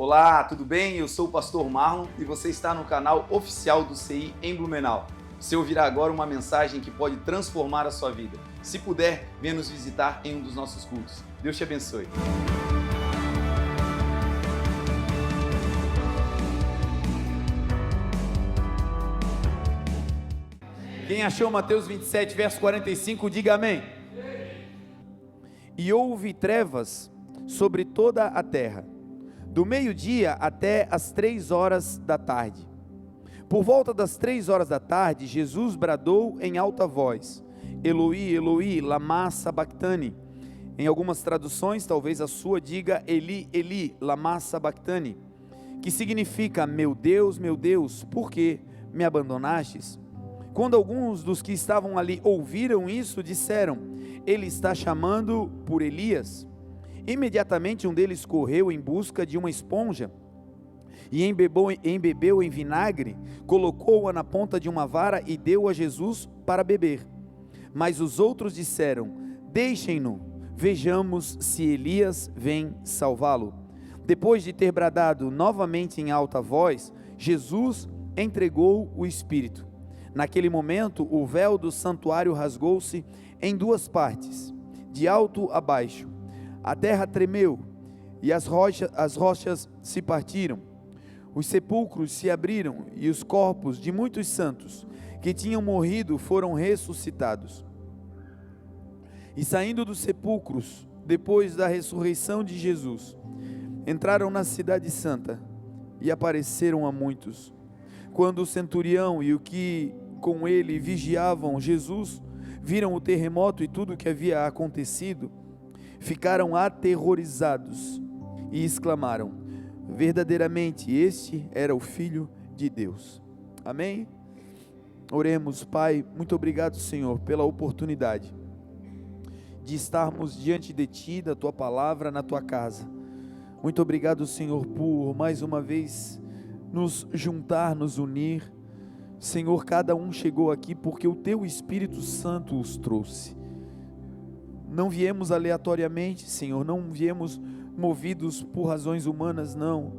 Olá, tudo bem? Eu sou o pastor Marlon e você está no canal oficial do CI em Blumenau. Você ouvirá agora uma mensagem que pode transformar a sua vida. Se puder, venha nos visitar em um dos nossos cultos. Deus te abençoe. Quem achou Mateus 27, verso 45, diga amém. E houve trevas sobre toda a terra, do meio-dia até as 3 horas da tarde. Por volta das 3 horas da tarde, Jesus bradou em alta voz: Eloi, Eloi, lama sabachthani. Em algumas traduções, talvez a sua diga Eli, Eli, lama sabachthani, que significa: meu Deus, por que me abandonastes? Quando alguns dos que estavam ali ouviram isso, disseram: ele está chamando por Elias. Imediatamente um deles correu em busca de uma esponja e embebeu em vinagre, colocou-a na ponta de uma vara e deu a Jesus para beber. Mas os outros disseram: deixem-no, vejamos se Elias vem salvá-lo. Depois de ter bradado novamente em alta voz, Jesus entregou o Espírito. Naquele momento, o véu do santuário rasgou-se em duas partes, de alto a baixo. A terra tremeu e as rochas se partiram. Os sepulcros se abriram e os corpos de muitos santos que tinham morrido foram ressuscitados. E saindo dos sepulcros, depois da ressurreição de Jesus, entraram na cidade santa e apareceram a muitos. Quando o centurião e o que com ele vigiavam Jesus viram o terremoto e tudo o que havia acontecido, ficaram aterrorizados e exclamaram: verdadeiramente este era o Filho de Deus. Amém? Oremos. Pai, muito obrigado, Senhor, pela oportunidade de estarmos diante de Ti, da Tua palavra, na Tua casa. Muito obrigado, Senhor, por mais uma vez nos juntar, nos unir. Senhor, cada um chegou aqui porque o Teu Espírito Santo os trouxe. Não viemos aleatoriamente, Senhor, não viemos movidos por razões humanas, não.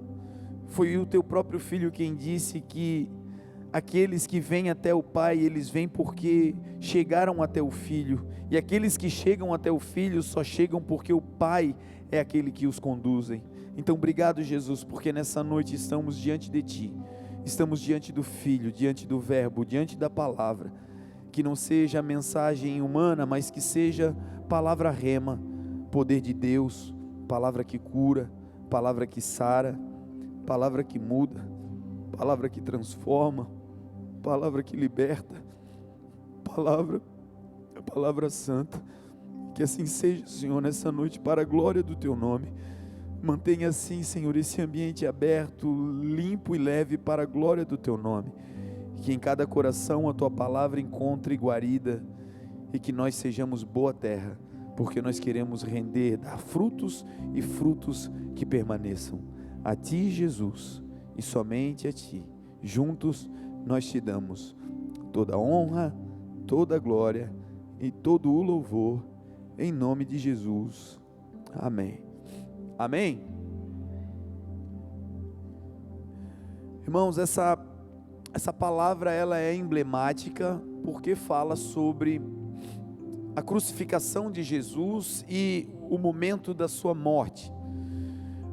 Foi o Teu próprio Filho quem disse que aqueles que vêm até o Pai, eles vêm porque chegaram até o Filho, e aqueles que chegam até o Filho só chegam porque o Pai é aquele que os conduzem. Então, obrigado, Jesus, porque nessa noite estamos diante de Ti, estamos diante do Filho, diante do Verbo, diante da Palavra. Que não seja mensagem humana, mas que seja palavra rema, poder de Deus, palavra que cura, palavra que sara, palavra que muda, palavra que transforma, palavra que liberta, palavra santa. Que assim seja, Senhor, nessa noite, para a glória do Teu nome. Mantenha assim, Senhor, esse ambiente aberto, limpo e leve para a glória do Teu nome. Que em cada coração a Tua palavra encontre guarida e que nós sejamos boa terra, porque nós queremos render, dar frutos e frutos que permaneçam. A Ti, Jesus, e somente a Ti, juntos nós Te damos toda a honra, toda a glória e todo o louvor, em nome de Jesus. Amém. Amém? Irmãos, essa palavra ela é emblemática porque fala sobre a crucificação de Jesus e o momento da sua morte.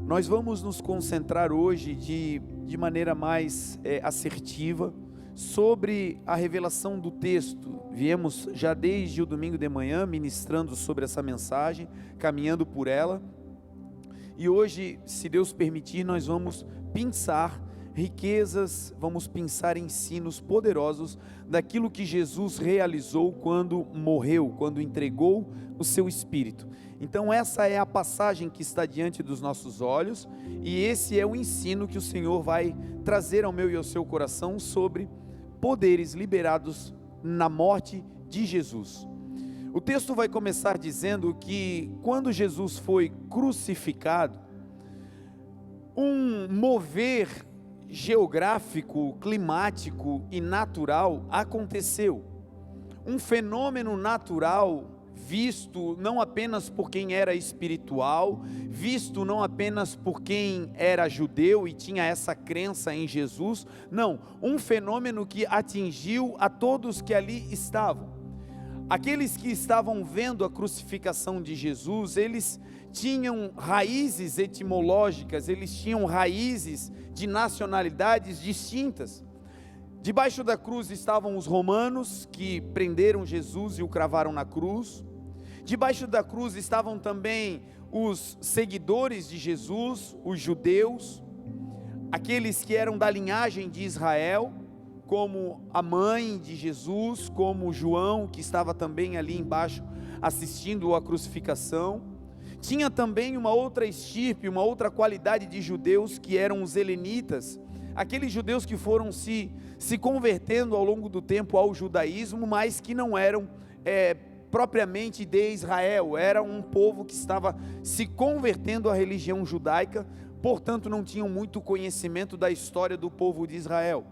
Nós vamos nos concentrar hoje de maneira mais assertiva sobre a revelação do texto. Viemos já desde o domingo de manhã ministrando sobre essa mensagem, caminhando por ela, e hoje, se Deus permitir, nós vamos pensar riquezas, vamos pensar ensinos poderosos daquilo que Jesus realizou quando morreu, quando entregou o seu Espírito. Então essa é a passagem que está diante dos nossos olhos, e esse é o ensino que o Senhor vai trazer ao meu e ao seu coração sobre poderes liberados na morte de Jesus. O texto vai começar dizendo que quando Jesus foi crucificado, um mover geográfico, climático e natural aconteceu. Um fenômeno natural visto não apenas por quem era espiritual, visto não apenas por quem era judeu e tinha essa crença em Jesus, não, um fenômeno que atingiu a todos que ali estavam. Aqueles que estavam vendo a crucificação de Jesus, eles tinham raízes etimológicas, eles tinham raízes de nacionalidades distintas. Debaixo da cruz estavam os romanos, que prenderam Jesus e o cravaram na cruz. Debaixo da cruz estavam também os seguidores de Jesus, os judeus, aqueles que eram da linhagem de Israel, como a mãe de Jesus, como João, que estava também ali embaixo assistindo a crucificação. Tinha também uma outra estirpe, uma outra qualidade de judeus, que eram os helenitas, aqueles judeus que foram se convertendo ao longo do tempo ao judaísmo, mas que não eram propriamente de Israel, era um povo que estava se convertendo à religião judaica, portanto não tinham muito conhecimento da história do povo de Israel.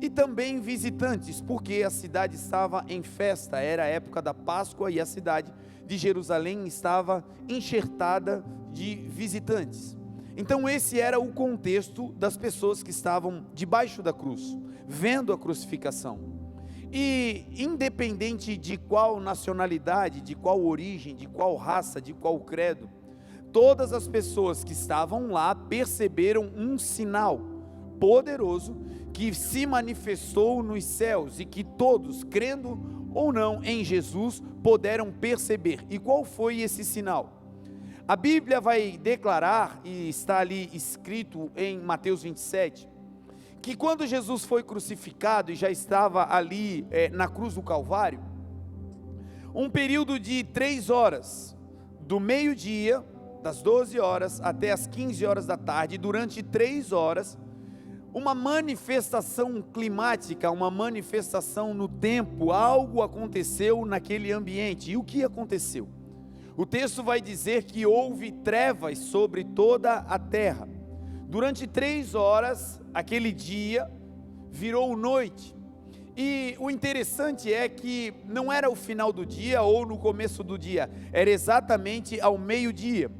E também visitantes, porque a cidade estava em festa, era a época da Páscoa e a cidade de Jerusalém estava enxertada de visitantes. Então esse era o contexto das pessoas que estavam debaixo da cruz, vendo a crucificação. E independente de qual nacionalidade, de qual origem, de qual raça, de qual credo, todas as pessoas que estavam lá perceberam um sinal poderoso que se manifestou nos céus e que todos, crendo ou não em Jesus, puderam perceber. E qual foi esse sinal? A Bíblia vai declarar, e está ali escrito em Mateus 27, que quando Jesus foi crucificado e já estava ali na cruz do Calvário, um período de 3 horas, do meio-dia, das 12 horas até as 15 horas da tarde, durante 3 horas, uma manifestação climática, uma manifestação no tempo, algo aconteceu naquele ambiente. E o que aconteceu? O texto vai dizer que houve trevas sobre toda a terra. Durante 3 horas, aquele dia virou noite. E o interessante é que não era o final do dia ou no começo do dia, era exatamente ao meio-dia.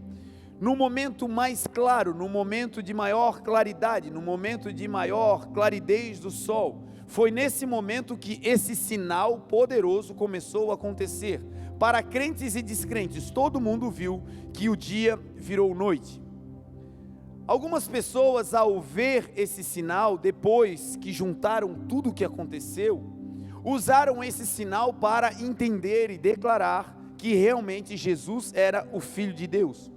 No momento mais claro, no momento de maior claridade, no momento de maior claridez do sol, foi nesse momento que esse sinal poderoso começou a acontecer. Para crentes e descrentes, todo mundo viu que o dia virou noite. Algumas pessoas, ao ver esse sinal, depois que juntaram tudo o que aconteceu, usaram esse sinal para entender e declarar que realmente Jesus era o Filho de Deus.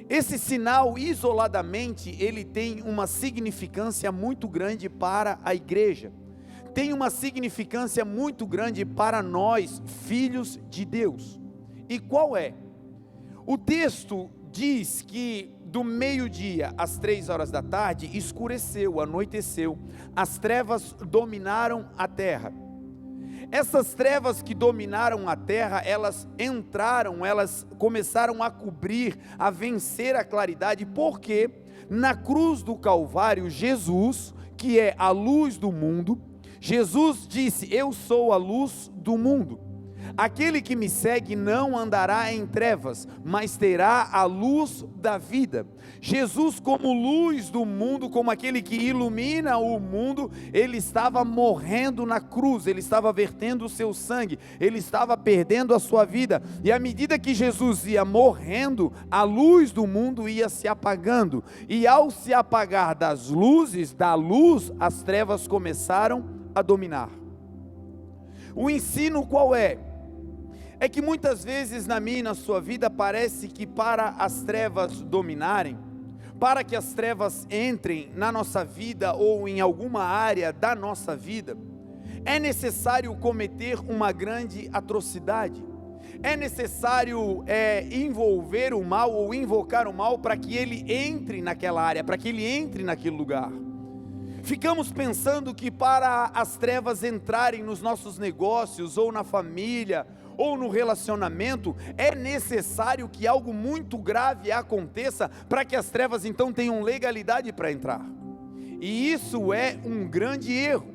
Esse sinal, isoladamente, ele tem uma significância muito grande para a igreja, tem uma significância muito grande para nós, filhos de Deus. E qual é? O texto diz que do meio-dia às 3 horas da tarde, escureceu, anoiteceu, as trevas dominaram a terra. Essas trevas que dominaram a terra, elas entraram, elas começaram a cobrir, a vencer a claridade, porque na cruz do Calvário, Jesus, que é a luz do mundo, Jesus disse: eu sou a luz do mundo. Aquele que me segue não andará em trevas, mas terá a luz da vida. Jesus, como luz do mundo, como aquele que ilumina o mundo, ele estava morrendo na cruz, ele estava vertendo o seu sangue, ele estava perdendo a sua vida, e à medida que Jesus ia morrendo, a luz do mundo ia se apagando, e ao se apagar das luzes, da luz, as trevas começaram a dominar. O ensino qual é? É que muitas vezes na minha e na sua vida parece que para as trevas dominarem, para que as trevas entrem na nossa vida ou em alguma área da nossa vida, é necessário cometer uma grande atrocidade, é necessário envolver o mal ou invocar o mal para que ele entre naquela área, para que ele entre naquele lugar. Ficamos pensando que para as trevas entrarem nos nossos negócios, ou na família, ou no relacionamento, é necessário que algo muito grave aconteça, para que as trevas então tenham legalidade para entrar. E isso é um grande erro.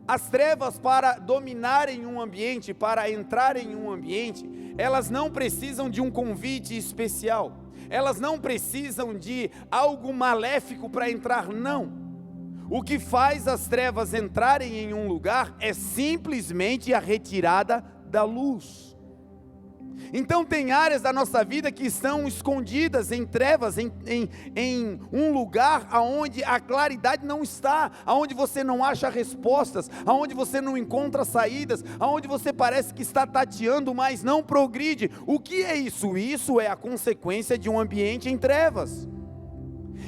As trevas, para dominarem um ambiente, para entrarem em um ambiente, elas não precisam de um convite especial, elas não precisam de algo maléfico para entrar, não. O que faz as trevas entrarem em um lugar é simplesmente a retirada da luz. Então tem áreas da nossa vida que estão escondidas em trevas, em um lugar onde a claridade não está, onde você não acha respostas, onde você não encontra saídas, onde você parece que está tateando, mas não progride. O que é isso? Isso é a consequência de um ambiente em trevas.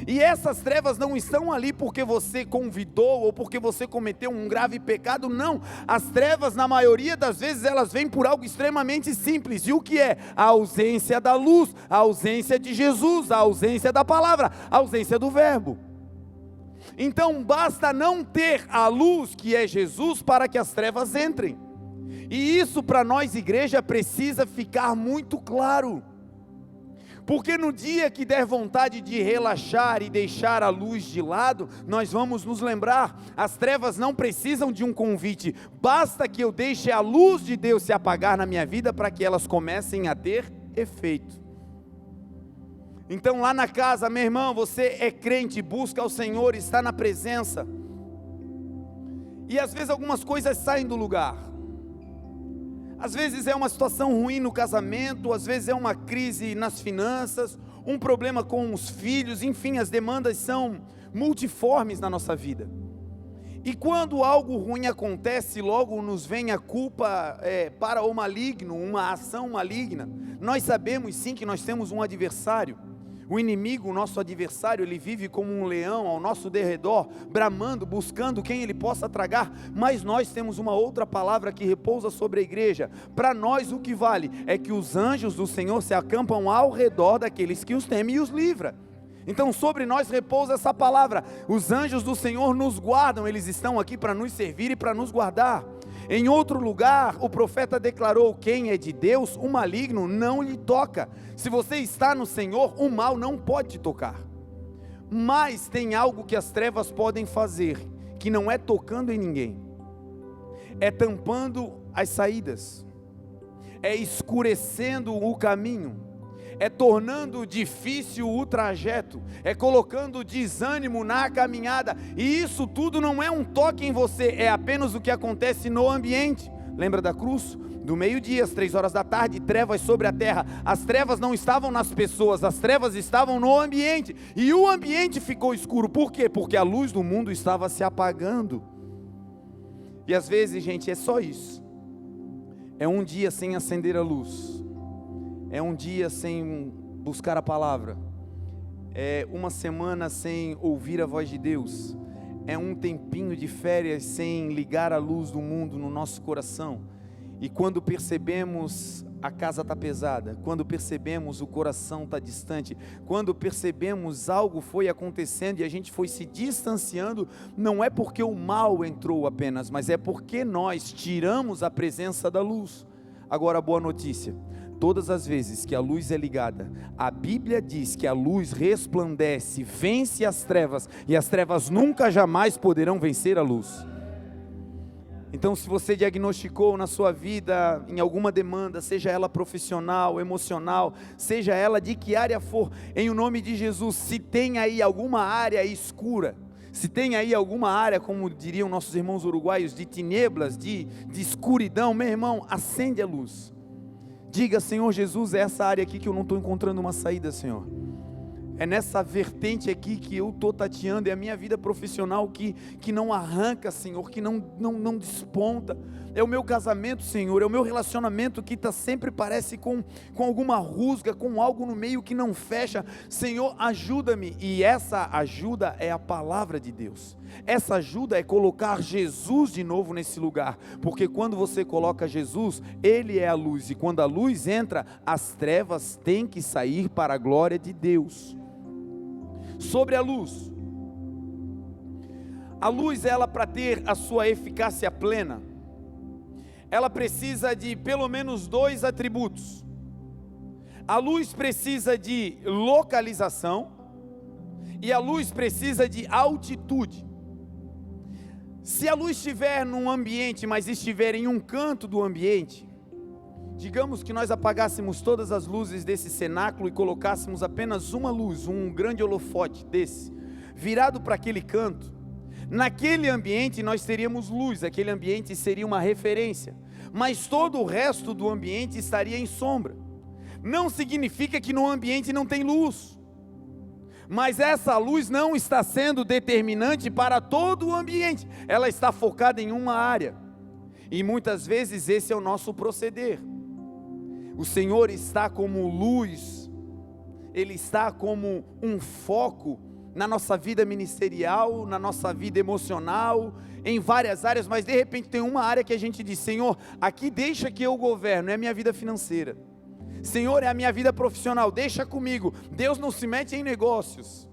E essas trevas não estão ali porque você convidou ou porque você cometeu um grave pecado, não. As trevas, na maioria das vezes, elas vêm por algo extremamente simples. E o que é? A ausência da luz, a ausência de Jesus, a ausência da palavra, a ausência do verbo. Então basta não ter a luz, que é Jesus, para que as trevas entrem. E isso para nós, igreja, precisa ficar muito claro. Porque no dia que der vontade de relaxar e deixar a luz de lado, nós vamos nos lembrar, as trevas não precisam de um convite, basta que eu deixe a luz de Deus se apagar na minha vida para que elas comecem a ter efeito. Então lá na casa, meu irmão, você é crente, busca ao Senhor, está na presença, e às vezes algumas coisas saem do lugar. Às vezes é uma situação ruim no casamento, às vezes é uma crise nas finanças, um problema com os filhos, enfim, as demandas são multiformes na nossa vida. E quando algo ruim acontece, logo nos vem a culpa para o maligno, uma ação maligna. Nós sabemos sim que nós temos um adversário. O inimigo, o nosso adversário, ele vive como um leão ao nosso derredor, bramando, buscando quem ele possa tragar, mas nós temos uma outra palavra que repousa sobre a igreja. Para nós o que vale é que os anjos do Senhor se acampam ao redor daqueles que os temem e os livra. Então sobre nós repousa essa palavra, os anjos do Senhor nos guardam, eles estão aqui para nos servir e para nos guardar. Em outro lugar, o profeta declarou: quem é de Deus, o maligno não lhe toca. Se você está no Senhor, o mal não pode te tocar. Mas tem algo que as trevas podem fazer, que não é tocando em ninguém, é tampando as saídas, é escurecendo o caminho, é tornando difícil o trajeto, é colocando desânimo na caminhada, e isso tudo não é um toque em você, é apenas o que acontece no ambiente. Lembra da cruz? Do meio-dia às 3 horas da tarde, trevas sobre a terra. As trevas não estavam nas pessoas, as trevas estavam no ambiente, e o ambiente ficou escuro. Por quê? Porque a luz do mundo estava se apagando. E às vezes, gente, é só isso. É um dia sem acender a luz, é um dia sem buscar a palavra, é uma semana sem ouvir a voz de Deus, é um tempinho de férias sem ligar a luz do mundo no nosso coração. E quando percebemos, a casa está pesada, quando percebemos, o coração está distante, quando percebemos, algo foi acontecendo e a gente foi se distanciando, não é porque o mal entrou apenas, mas é porque nós tiramos a presença da luz. Agora, boa notícia: todas as vezes que a luz é ligada, a Bíblia diz que a luz resplandece, vence as trevas, e as trevas nunca jamais poderão vencer a luz. Então, se você diagnosticou na sua vida, em alguma demanda, seja ela profissional, emocional, seja ela de que área for, em o nome de Jesus, se tem aí alguma área escura, se tem aí alguma área, como diriam nossos irmãos uruguaios, de tinieblas, de escuridão, meu irmão, acende a luz. Diga: Senhor Jesus, é essa área aqui que eu não estou encontrando uma saída, Senhor. É nessa vertente aqui que eu estou tateando, é a minha vida profissional que não arranca, Senhor, que não desponta. É o meu casamento, Senhor, é o meu relacionamento que sempre parece com alguma rusga, com algo no meio que não fecha. Senhor, ajuda-me. E essa ajuda é a palavra de Deus. Essa ajuda é colocar Jesus de novo nesse lugar, porque quando você coloca Jesus, Ele é a luz, e quando a luz entra, as trevas têm que sair para a glória de Deus. Sobre a luz, ela, para ter a sua eficácia plena, ela precisa de pelo menos 2 atributos. A luz precisa de localização, e a luz precisa de altitude. Se a luz estiver num ambiente, mas estiver em um canto do ambiente, digamos que nós apagássemos todas as luzes desse cenáculo e colocássemos apenas uma luz, um grande holofote desse, virado para aquele canto, naquele ambiente nós teríamos luz, aquele ambiente seria uma referência, mas todo o resto do ambiente estaria em sombra. Não significa que no ambiente não tem luz, mas essa luz não está sendo determinante para todo o ambiente, ela está focada em uma área, e muitas vezes esse é o nosso proceder. O Senhor está como luz, Ele está como um foco na nossa vida ministerial, na nossa vida emocional, em várias áreas, mas de repente tem uma área que a gente diz: Senhor, aqui deixa que eu governo, é a minha vida financeira. Senhor, é a minha vida profissional, deixa comigo. Deus não se mete em negócios.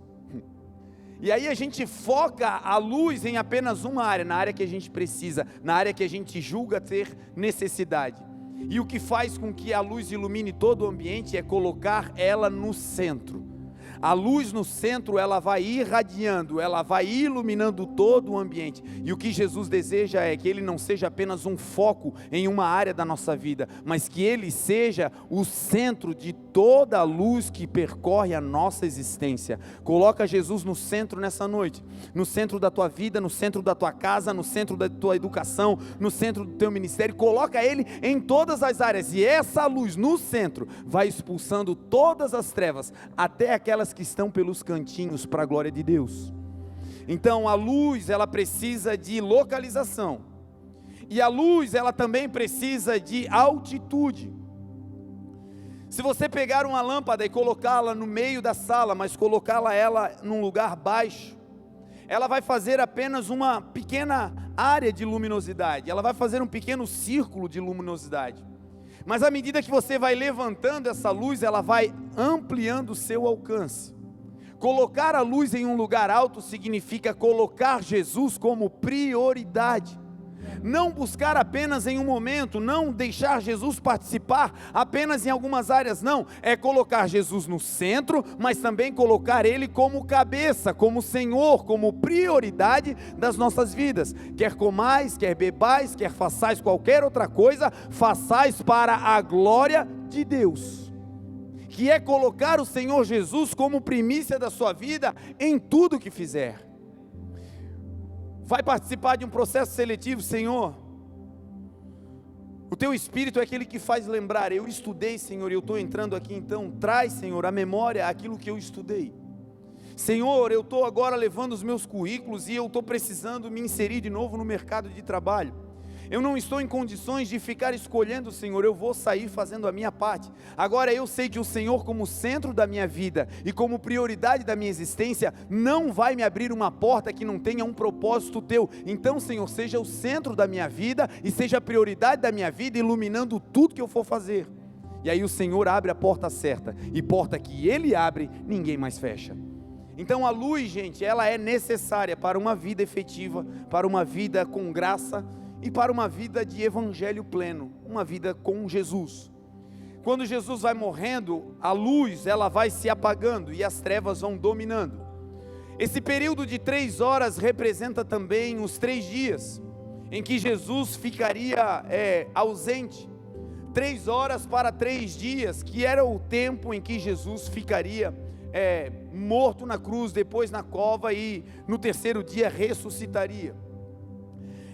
E aí a gente foca a luz em apenas uma área, na área que a gente precisa, na área que a gente julga ter necessidade. E o que faz com que a luz ilumine todo o ambiente é colocar ela no centro. A luz no centro, ela vai irradiando, ela vai iluminando todo o ambiente. E o que Jesus deseja é que Ele não seja apenas um foco em uma área da nossa vida, mas que Ele seja o centro de toda a luz que percorre a nossa existência. Coloca Jesus no centro nessa noite, no centro da tua vida, no centro da tua casa, no centro da tua educação, no centro do teu ministério. Coloca Ele em todas as áreas, e essa luz no centro vai expulsando todas as trevas, até aquelas que estão pelos cantinhos, para a glória de Deus. Então a luz, ela precisa de localização, e a luz, ela também precisa de altitude. Se você pegar uma lâmpada e colocá-la no meio da sala, mas colocá-la num lugar baixo, ela vai fazer apenas uma pequena área de luminosidade, ela vai fazer um pequeno círculo de luminosidade. Mas à medida que você vai levantando essa luz, ela vai ampliando o seu alcance. Colocar a luz em um lugar alto significa colocar Jesus como prioridade. Não buscar apenas em um momento, não deixar Jesus participar apenas em algumas áreas, não. É colocar Jesus no centro, mas também colocar Ele como cabeça, como Senhor, como prioridade das nossas vidas. Quer comais, quer bebais, quer façais qualquer outra coisa, façais para a glória de Deus. Que é colocar o Senhor Jesus como primícia da sua vida em tudo que fizer. Vai participar de um processo seletivo, Senhor, o teu Espírito é aquele que faz lembrar. Eu estudei, Senhor, e eu estou entrando aqui, então traz, Senhor, a memória aquilo que eu estudei. Senhor, eu estou agora levando os meus currículos e eu estou precisando me inserir de novo no mercado de trabalho. Eu não estou em condições de ficar escolhendo, Senhor, eu vou sair fazendo a minha parte. Agora eu sei que o Senhor, como centro da minha vida e como prioridade da minha existência, não vai me abrir uma porta que não tenha um propósito teu. Então, Senhor, seja o centro da minha vida e seja a prioridade da minha vida, iluminando tudo que eu for fazer. E aí o Senhor abre a porta certa, e porta que Ele abre, ninguém mais fecha. Então a luz, gente, ela é necessária para uma vida efetiva, para uma vida com graça, e para uma vida de evangelho pleno, uma vida com Jesus. Quando Jesus vai morrendo, a luz, ela vai se apagando e as trevas vão dominando. Esse período de 3 horas representa também os 3 dias, em que Jesus ficaria ausente. 3 horas para 3 dias, que era o tempo em que Jesus ficaria morto na cruz, depois na cova, e no 3º dia ressuscitaria.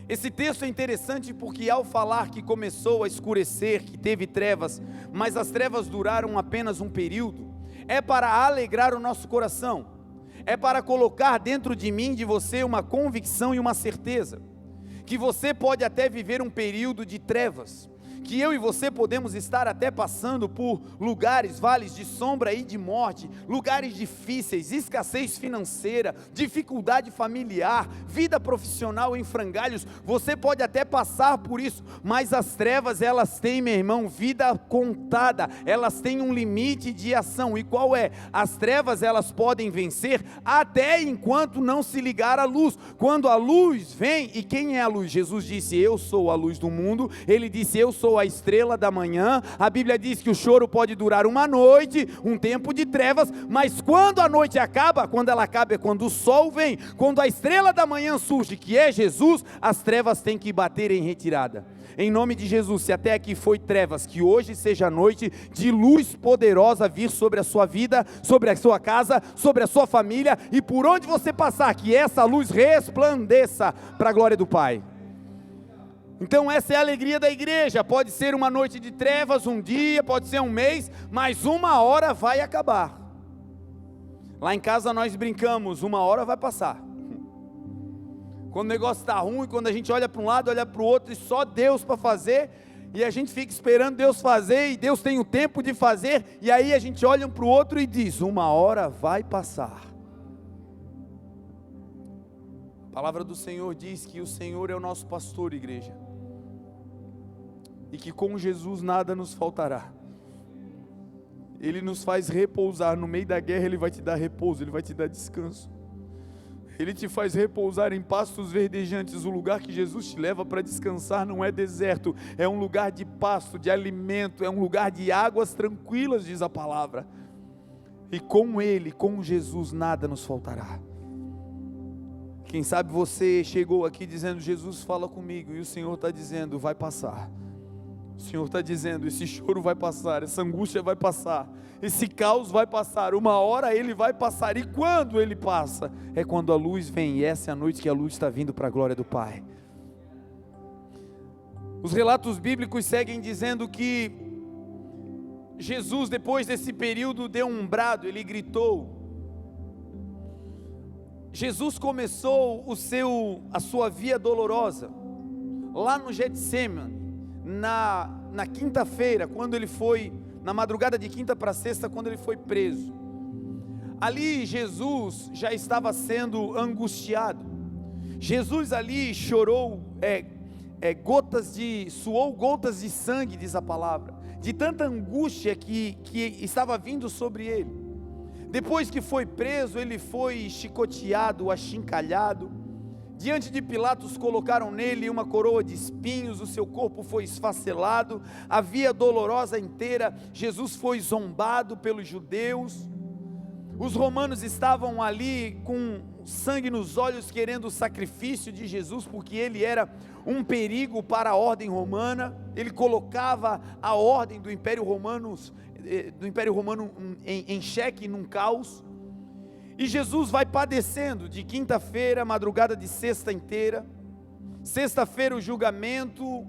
Esse texto é interessante porque ao falar que começou a escurecer, que teve trevas, mas as trevas duraram apenas um período, é para alegrar o nosso coração, é para colocar dentro de mim, de você, uma convicção e uma certeza, que você pode até viver um período de trevas, que eu e você podemos estar até passando por lugares, vales de sombra e de morte, lugares difíceis, escassez financeira, dificuldade familiar, vida profissional em frangalhos. Você pode até passar por isso, mas as trevas, elas têm, meu irmão, vida contada, elas têm um limite de ação. E qual é? As trevas, elas podem vencer até enquanto não se ligar à luz. Quando a luz vem, e quem é a luz? Jesus disse: eu sou a luz do mundo. Ele disse: eu sou sou a estrela da manhã. A Bíblia diz que o choro pode durar uma noite, um tempo de trevas, mas quando a noite acaba, quando ela acaba é quando o sol vem, quando a estrela da manhã surge, que é Jesus, as trevas têm que bater em retirada. Em nome de Jesus, se até aqui foi trevas, que hoje seja noite de luz poderosa vir sobre a sua vida, sobre a sua casa, sobre a sua família, e por onde você passar, que essa luz resplandeça para a glória do Pai. Então essa é a alegria da igreja. Pode ser uma noite de trevas, um dia, pode ser um mês, mas uma hora vai acabar. Lá em casa nós brincamos, uma hora vai passar. Quando o negócio está ruim, quando a gente olha para um lado, olha para o outro, e só Deus para fazer, e a gente fica esperando Deus fazer, e Deus tem o tempo de fazer, e aí a gente olha um para o outro e diz, uma hora vai passar. A palavra do Senhor diz que o Senhor é o nosso pastor, igreja, e que com Jesus nada nos faltará. Ele nos faz repousar, no meio da guerra Ele vai te dar repouso, Ele vai te dar descanso. Ele te faz repousar em pastos verdejantes. O lugar que Jesus te leva para descansar não é deserto, é um lugar de pasto, de alimento, é um lugar de águas tranquilas, diz a palavra. E com Ele, com Jesus, nada nos faltará. Quem sabe você chegou aqui dizendo, Jesus fala comigo, e o Senhor está dizendo, vai passar. O Senhor está dizendo, esse choro vai passar, essa angústia vai passar, esse caos vai passar, uma hora ele vai passar, e quando ele passa, é quando a luz vem, e essa é a noite que a luz está vindo para a glória do Pai. Os relatos bíblicos seguem dizendo que Jesus, depois desse período, deu um brado, ele gritou. Jesus começou a sua via dolorosa, lá no Getsêmani, na quinta-feira, quando ele foi, na madrugada de quinta para sexta, quando ele foi preso. Ali Jesus já estava sendo angustiado. Jesus ali chorou, suou gotas de sangue, diz a palavra, de tanta angústia que estava vindo sobre ele. Depois que foi preso, ele foi chicoteado, achincalhado. Diante de Pilatos colocaram nele uma coroa de espinhos, o seu corpo foi esfacelado, a via dolorosa inteira, Jesus foi zombado pelos judeus. Os romanos estavam ali com sangue nos olhos, querendo o sacrifício de Jesus, porque ele era um perigo para a ordem romana. Ele colocava a ordem do Império Romano em xeque, num caos. E Jesus vai padecendo de quinta-feira, madrugada de sexta inteira, sexta-feira o julgamento,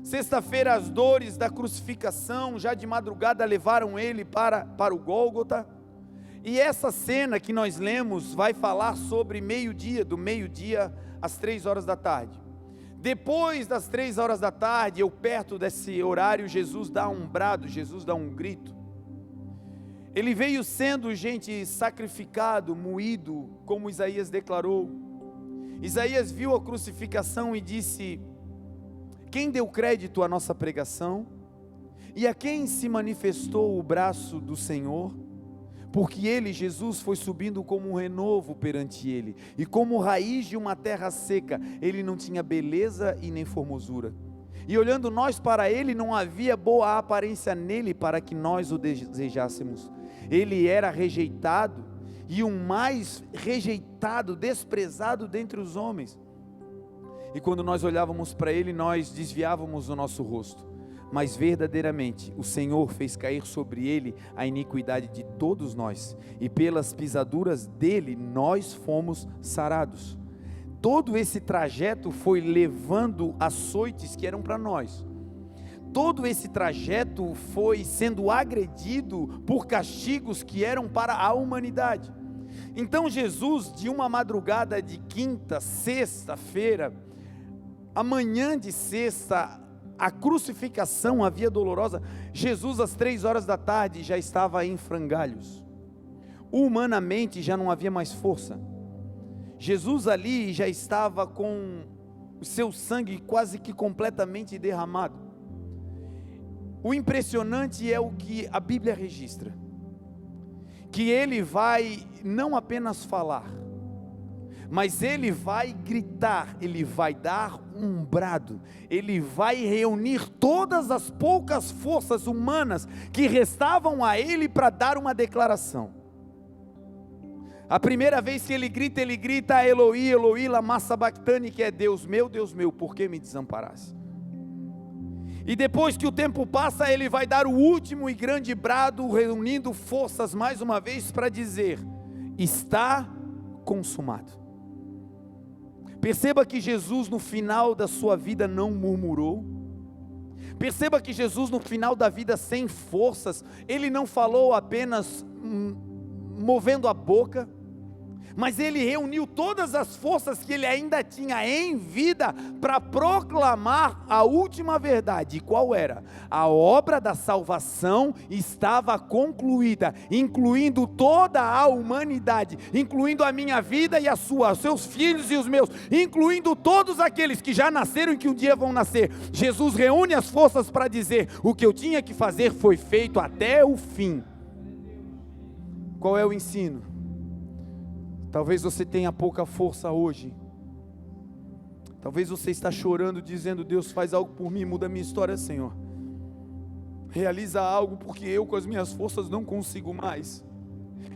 sexta-feira as dores da crucificação, já de madrugada levaram ele para o Gólgota. E essa cena que nós lemos vai falar sobre meio-dia, do meio-dia às 3 horas da tarde. Depois das 3 horas da tarde, ou perto desse horário, Jesus dá um brado, Jesus dá um grito. Ele veio sendo, gente, sacrificado, moído, como Isaías declarou. Isaías viu a crucificação e disse: quem deu crédito à nossa pregação? E a quem se manifestou o braço do Senhor? Porque ele, Jesus, foi subindo como um renovo perante ele, e como raiz de uma terra seca. Ele não tinha beleza e nem formosura, e olhando nós para ele, não havia boa aparência nele para que nós o desejássemos. Ele era rejeitado, e o mais rejeitado, desprezado dentre os homens, e quando nós olhávamos para ele, nós desviávamos o nosso rosto. Mas verdadeiramente o Senhor fez cair sobre ele a iniquidade de todos nós, e pelas pisaduras dele nós fomos sarados. Todo esse trajeto foi levando açoites que eram para nós. Todo esse trajeto foi sendo agredido por castigos que eram para a humanidade. Então Jesus, de uma madrugada de quinta, sexta-feira, a manhã de sexta, a crucificação, a via dolorosa, Jesus às 3 horas da tarde já estava em frangalhos. Humanamente já não havia mais força. Jesus ali já estava com o seu sangue quase que completamente derramado. O impressionante é o que a Bíblia registra, que ele vai não apenas falar, mas ele vai gritar, ele vai dar um brado, ele vai reunir todas as poucas forças humanas que restavam a ele para dar uma declaração. A primeira vez que ele grita Eloi, Eloi, lama sabachthani, que é Deus meu, por que me desamparaste? E depois que o tempo passa, ele vai dar o último e grande brado, reunindo forças mais uma vez para dizer: está consumado. Perceba que Jesus no final da sua vida não murmurou. Perceba que Jesus no final da vida sem forças, ele não falou apenas movendo a boca, mas ele reuniu todas as forças que ele ainda tinha em vida para proclamar a última verdade. E qual era? A obra da salvação estava concluída, incluindo toda a humanidade, incluindo a minha vida e a sua, os seus filhos e os meus, incluindo todos aqueles que já nasceram e que um dia vão nascer. Jesus reúne as forças para dizer: o que eu tinha que fazer foi feito até o fim. Qual é o ensino? Talvez você tenha pouca força hoje. Talvez você está chorando, dizendo: Deus, faz algo por mim, muda a minha história, Senhor. Realiza algo, porque eu com as minhas forças não consigo mais.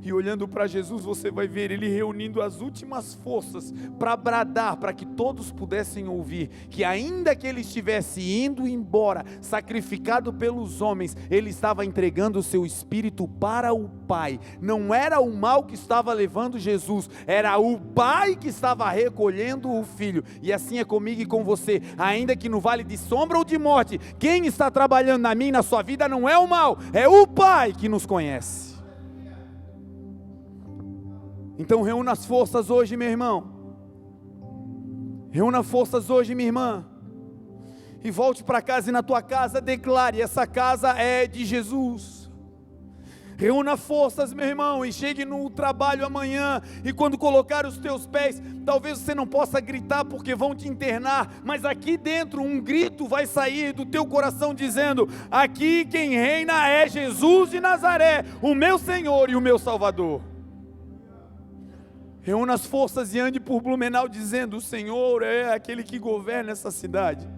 E olhando para Jesus, você vai ver Ele reunindo as últimas forças para bradar, para que todos pudessem ouvir, que ainda que Ele estivesse indo embora, sacrificado pelos homens, Ele estava entregando o seu Espírito para o Pai. Não era o mal que estava levando Jesus, era o Pai que estava recolhendo o Filho. E assim é comigo e com você, ainda que no vale de sombra ou de morte, quem está trabalhando na minha e na sua vida não é o mal, é o Pai que nos conhece. Então reúna as forças hoje, meu irmão. Reúna forças hoje, minha irmã. E volte para casa e na tua casa declare: essa casa é de Jesus. Reúna forças, meu irmão, e chegue no trabalho amanhã, e quando colocar os teus pés, talvez você não possa gritar porque vão te internar, mas aqui dentro um grito vai sair do teu coração dizendo: aqui quem reina é Jesus de Nazaré, o meu Senhor e o meu Salvador. Reúna as forças e ande por Blumenau dizendo: o Senhor é aquele que governa essa cidade.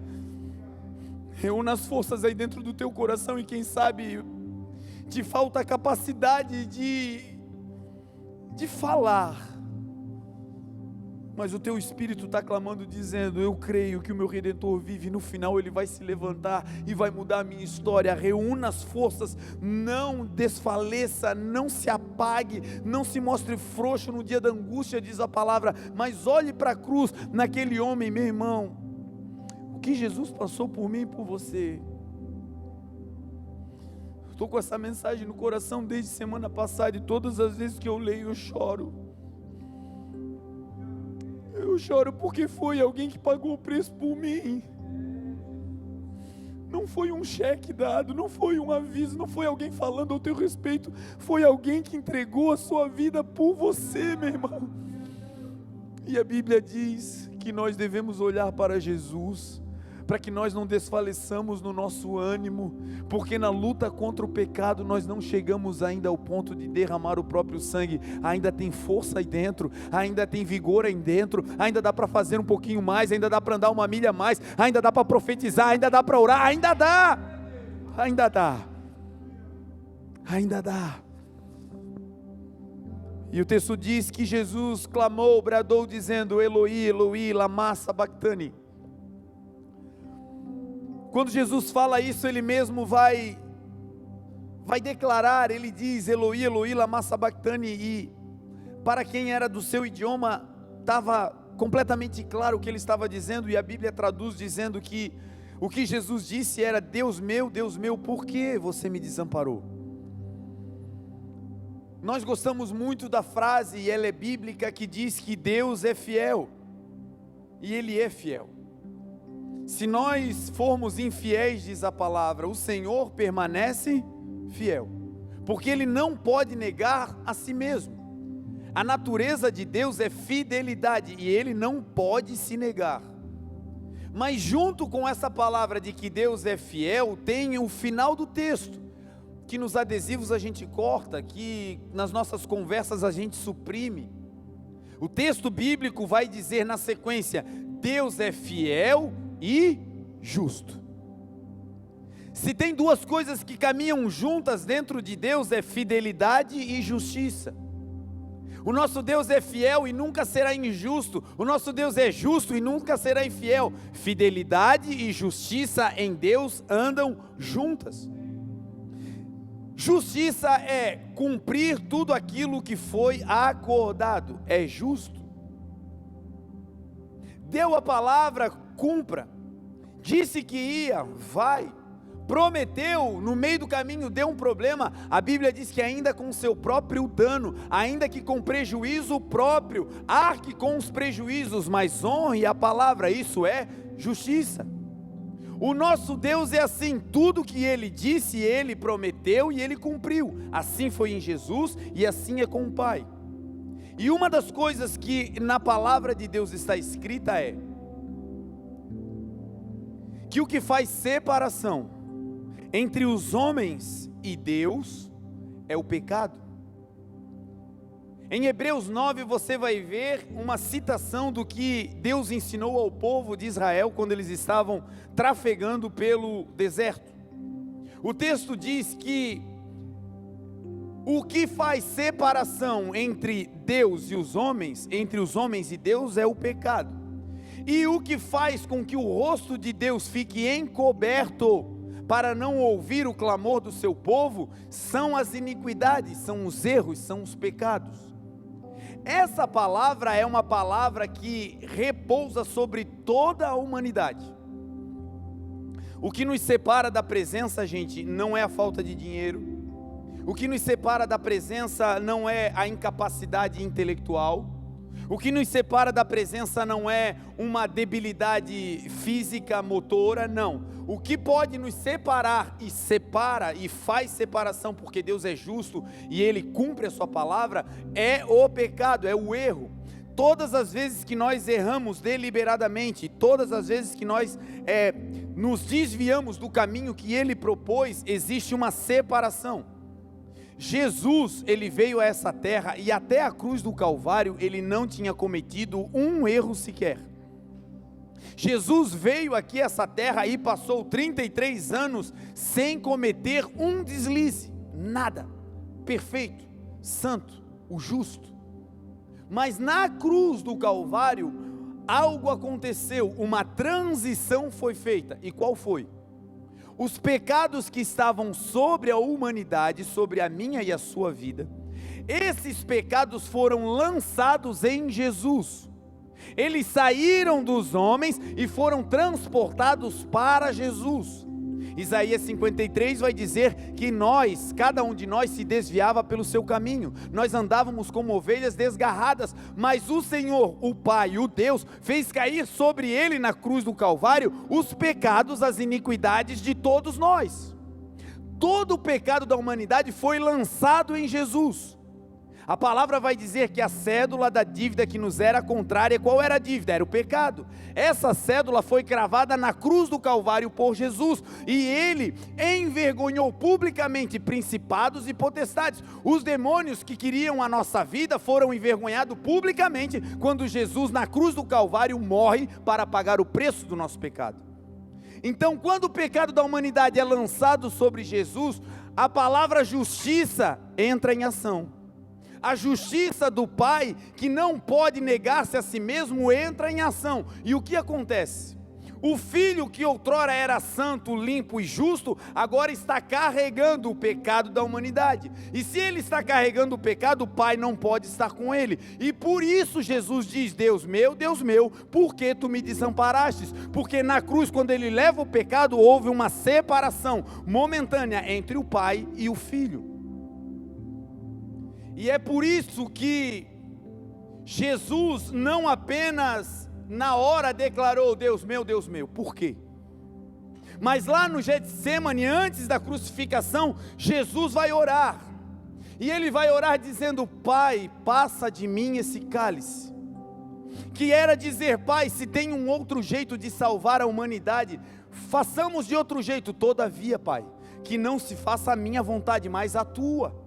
Reúna as forças aí dentro do teu coração, e quem sabe te falta a capacidade de falar, mas o teu espírito está clamando dizendo: eu creio que o meu Redentor vive, e no final Ele vai se levantar e vai mudar a minha história. Reúna as forças, não desfaleça, não se apague, não se mostre frouxo no dia da angústia, diz a palavra, mas olhe para a cruz, naquele homem, meu irmão, o que Jesus passou por mim e por você. Estou com essa mensagem no coração desde semana passada, e todas as vezes que eu leio eu choro. Eu choro porque foi alguém que pagou o preço por mim. Não foi um cheque dado, não foi um aviso, não foi alguém falando ao teu respeito, foi alguém que entregou a sua vida por você, meu irmão. E a Bíblia diz que nós devemos olhar para Jesus, para que nós não desfaleçamos no nosso ânimo, porque na luta contra o pecado nós não chegamos ainda ao ponto de derramar o próprio sangue. Ainda tem força aí dentro, ainda tem vigor aí dentro, ainda dá para fazer um pouquinho mais, ainda dá para andar uma milha a mais, ainda dá para profetizar, ainda dá para orar, ainda dá. E o texto diz que Jesus clamou, bradou dizendo: Eloi, Eloi, lama sabachthani. Quando Jesus fala isso, Ele mesmo vai declarar. Ele diz: Eloi, Eloi, lama sabachthani. E para quem era do seu idioma, estava completamente claro o que Ele estava dizendo. E a Bíblia traduz dizendo que o que Jesus disse era: Deus meu, por que você me desamparou? Nós gostamos muito da frase, e ela é bíblica, que diz que Deus é fiel. E Ele é fiel. Se nós formos infiéis, diz a palavra, o Senhor permanece fiel, porque Ele não pode negar a si mesmo. A natureza de Deus é fidelidade, e Ele não pode se negar. Mas junto com essa palavra de que Deus é fiel, tem o final do texto, que nos adesivos a gente corta, que nas nossas conversas a gente suprime. O texto bíblico vai dizer na sequência: Deus é fiel e justo. Se tem duas coisas que caminham juntas dentro de Deus, é fidelidade e justiça. O nosso Deus é fiel e nunca será injusto. O nosso Deus é justo e nunca será infiel. Fidelidade e justiça em Deus andam juntas. Justiça é cumprir tudo aquilo que foi acordado. É justo. Deu a palavra, cumpra. Disse que ia, vai. Prometeu, no meio do caminho deu um problema. A Bíblia diz que ainda com seu próprio dano, ainda que com prejuízo próprio, arque com os prejuízos, mas honre a palavra. Isso é justiça. O nosso Deus é assim: tudo que Ele disse, Ele prometeu e Ele cumpriu. Assim foi em Jesus e assim é com o Pai. E uma das coisas que na palavra de Deus está escrita é que o que faz separação entre os homens e Deus é o pecado. Em Hebreus 9 você vai ver uma citação do que Deus ensinou ao povo de Israel quando eles estavam trafegando pelo deserto. O texto diz que o que faz separação entre Deus e os homens, entre os homens e Deus, é o pecado. E o que faz com que o rosto de Deus fique encoberto para não ouvir o clamor do seu povo, são as iniquidades, são os erros, são os pecados. Essa palavra é uma palavra que repousa sobre toda a humanidade. O que nos separa da presença, gente, não é a falta de dinheiro. O que nos separa da presença não é a incapacidade intelectual. O que nos separa da presença não é uma debilidade física, motora, não. O que pode nos separar e separa e faz separação, porque Deus é justo e Ele cumpre a sua palavra, é o pecado, é o erro. Todas as vezes que nós erramos deliberadamente, todas as vezes que nós nos desviamos do caminho que Ele propôs, existe uma separação. Jesus, Ele veio a essa terra e até a cruz do Calvário Ele não tinha cometido um erro sequer. Jesus veio aqui a essa terra e passou 33 anos sem cometer um deslize, nada, perfeito, santo, o justo. Mas na cruz do Calvário algo aconteceu, uma transição foi feita. E qual foi? Os pecados que estavam sobre a humanidade, sobre a minha e a sua vida, esses pecados foram lançados em Jesus. Eles saíram dos homens e foram transportados para Jesus. Isaías 53 vai dizer que nós, cada um de nós se desviava pelo seu caminho, nós andávamos como ovelhas desgarradas, mas o Senhor, o Pai, o Deus, fez cair sobre Ele na cruz do Calvário os pecados, as iniquidades de todos nós. Todo o pecado da humanidade foi lançado em Jesus. A palavra vai dizer que a cédula da dívida que nos era contrária, qual era a dívida? Era o pecado. Essa cédula foi cravada na cruz do Calvário por Jesus, e Ele envergonhou publicamente principados e potestades. Os demônios que queriam a nossa vida foram envergonhados publicamente, quando Jesus na cruz do Calvário morre para pagar o preço do nosso pecado. Então, quando o pecado da humanidade é lançado sobre Jesus, a palavra justiça entra em ação. A justiça do Pai, que não pode negar-se a si mesmo, entra em ação. E o que acontece? O Filho que outrora era santo, limpo e justo, agora está carregando o pecado da humanidade. E se ele está carregando o pecado, o Pai não pode estar com ele. E por isso Jesus diz: Deus meu, por que tu me desamparastes? Porque na cruz, quando ele leva o pecado, houve uma separação momentânea entre o Pai e o Filho. E é por isso que Jesus não apenas na hora declarou: Deus meu, por quê? Mas lá no Getsemane, antes da crucificação, Jesus vai orar. E ele vai orar dizendo: Pai, passa de mim esse cálice. Que era dizer: Pai, se tem um outro jeito de salvar a humanidade, façamos de outro jeito. Todavia, Pai, que não se faça a minha vontade, mas a tua.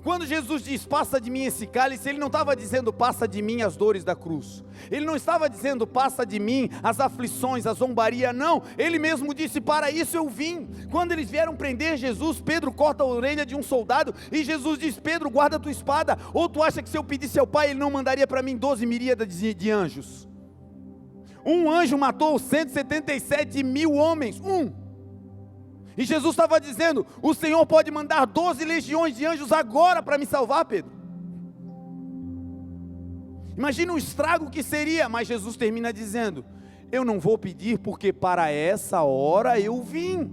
Quando Jesus diz, passa de mim esse cálice, Ele não estava dizendo, passa de mim as dores da cruz. Ele não estava dizendo, passa de mim as aflições, a zombaria, não. Ele mesmo disse, para isso eu vim. Quando eles vieram prender Jesus, Pedro corta a orelha de um soldado, e Jesus diz, Pedro, guarda a tua espada, ou tu acha que se eu pedisse ao Pai, Ele não mandaria para mim 12 miríades de anjos? Um anjo matou 177 mil homens, E Jesus estava dizendo, o Senhor pode mandar 12 legiões de anjos agora para me salvar, Pedro. Imagina o estrago que seria, mas Jesus termina dizendo, eu não vou pedir porque para essa hora eu vim.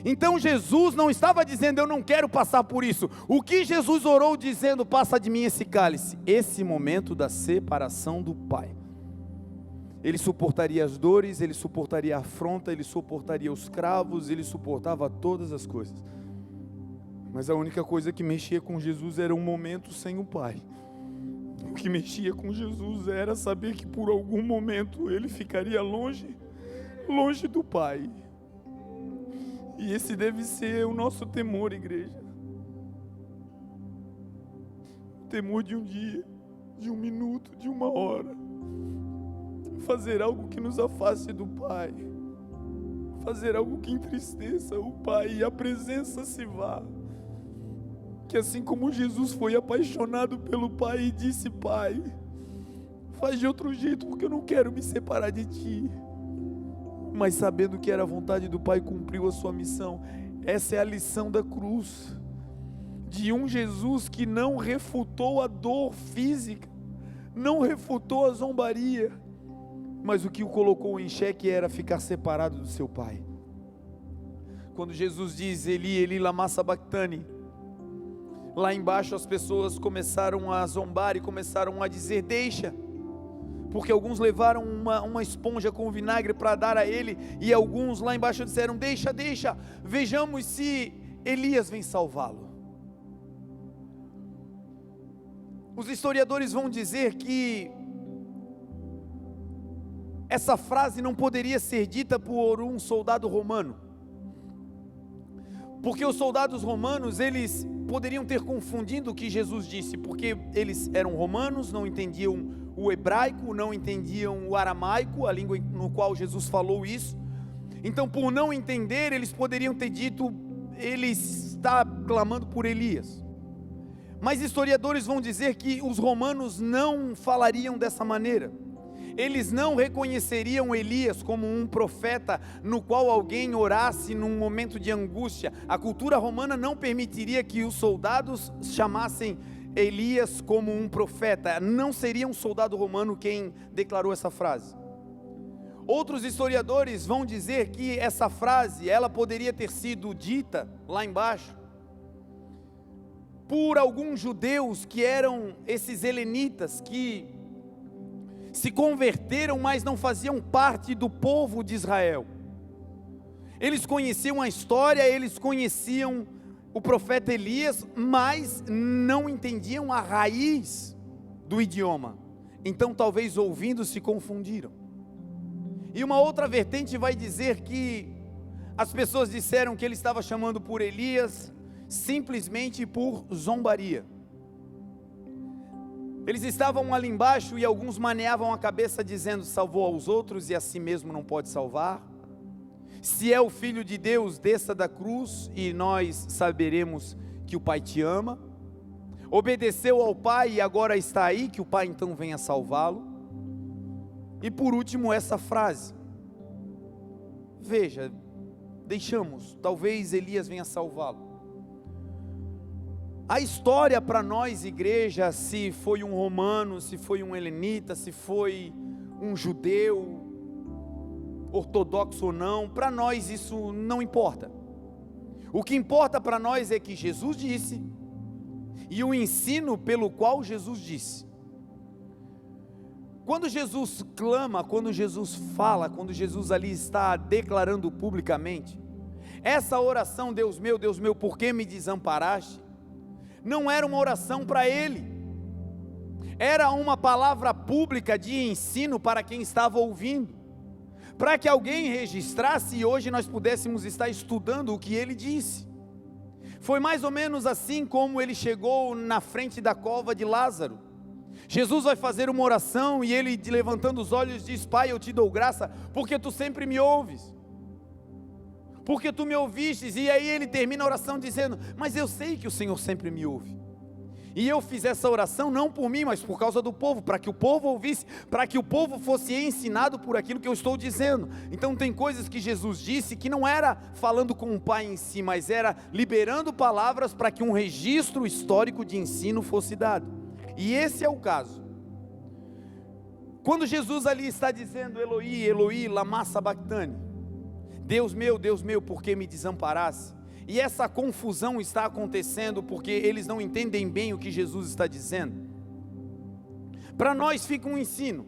Então Jesus não estava dizendo, eu não quero passar por isso. O que Jesus orou dizendo, passa de mim esse cálice? Esse momento da separação do Pai. Ele suportaria as dores, Ele suportaria a afronta, Ele suportaria os cravos, Ele suportava todas as coisas. Mas a única coisa que mexia com Jesus era um momento sem o Pai. O que mexia com Jesus era saber que por algum momento Ele ficaria longe do Pai. E esse deve ser o nosso temor, igreja. O temor de um dia, de um minuto, de uma hora. Fazer algo que nos afaste do Pai, fazer algo que entristeça o Pai e a presença se vá. Que assim como Jesus foi apaixonado pelo Pai e disse, Pai, faz de outro jeito porque eu não quero me separar de Ti, mas sabendo que era a vontade do Pai, cumpriu a sua missão. Essa é a lição da cruz, de um Jesus que não refutou a dor física, não refutou a zombaria, mas o que o colocou em xeque era ficar separado do seu Pai. Quando Jesus diz, Eli, Eli, lama sabachthani, lá embaixo as pessoas começaram a zombar e começaram a dizer, deixa, porque alguns levaram uma esponja com vinagre para dar a ele, e alguns lá embaixo disseram, deixa, vejamos se Elias vem salvá-lo. Os historiadores vão dizer que essa frase não poderia ser dita por um soldado romano, porque os soldados romanos, eles poderiam ter confundido o que Jesus disse, porque eles eram romanos, não entendiam o hebraico, não entendiam o aramaico, a língua no qual Jesus falou isso. Então, por não entender, eles poderiam ter dito, ele está clamando por Elias. Mas historiadores vão dizer que os romanos não falariam dessa maneira. Eles não reconheceriam Elias como um profeta no qual alguém orasse num momento de angústia. A cultura romana não permitiria que os soldados chamassem Elias como um profeta. Não seria um soldado romano quem declarou essa frase. Outros historiadores vão dizer que essa frase, ela poderia ter sido dita lá embaixo por alguns judeus que eram esses helenitas que se converteram, mas não faziam parte do povo de Israel. Eles conheciam a história, eles conheciam o profeta Elias, mas não entendiam a raiz do idioma. Então talvez ouvindo se confundiram. E uma outra vertente vai dizer que as pessoas disseram que ele estava chamando por Elias simplesmente por zombaria. Eles estavam ali embaixo e alguns maneavam a cabeça dizendo, salvou aos outros e a si mesmo não pode salvar. Se é o Filho de Deus, desça da cruz e nós saberemos que o Pai te ama. Obedeceu ao Pai e agora está aí, que o Pai então venha salvá-lo. E por último essa frase, veja, deixamos, talvez Elias venha salvá-lo. A história para nós, igreja, se foi um romano, se foi um helenita, se foi um judeu, ortodoxo ou não, para nós isso não importa. O que importa para nós é que Jesus disse, e o ensino pelo qual Jesus disse. Quando Jesus clama, quando Jesus fala, quando Jesus ali está declarando publicamente, essa oração, Deus meu, por que me desamparaste? Não era uma oração para ele, era uma palavra pública de ensino para quem estava ouvindo, para que alguém registrasse e hoje nós pudéssemos estar estudando o que ele disse. Foi mais ou menos assim como ele chegou na frente da cova de Lázaro. Jesus vai fazer uma oração e ele, levantando os olhos, diz: Pai, eu te dou graça, porque tu sempre me ouves, porque tu me ouvistes. E aí ele termina a oração dizendo: mas eu sei que o Senhor sempre me ouve, e eu fiz essa oração não por mim, mas por causa do povo, para que o povo ouvisse, para que o povo fosse ensinado por aquilo que eu estou dizendo. Então tem coisas que Jesus disse que não era falando com o Pai em si, mas era liberando palavras para que um registro histórico de ensino fosse dado. E esse é o caso. Quando Jesus ali está dizendo: Eloi, Eloi, lama sabachthani, Deus meu, por que me desamparaste? E essa confusão está acontecendo porque eles não entendem bem o que Jesus está dizendo. Para nós fica um ensino.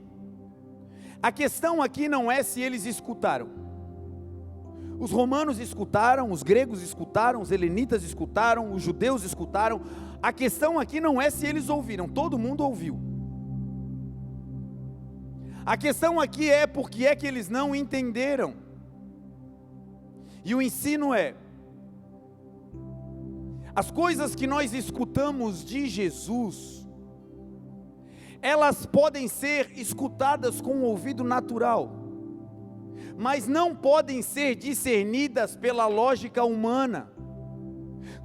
A questão aqui não é se eles escutaram. Os romanos escutaram, os gregos escutaram, os helenitas escutaram, os judeus escutaram. A questão aqui não é se eles ouviram, todo mundo ouviu. A questão aqui é porque é que eles não entenderam. E o ensino é: as coisas que nós escutamos de Jesus, elas podem ser escutadas com o ouvido natural, mas não podem ser discernidas pela lógica humana.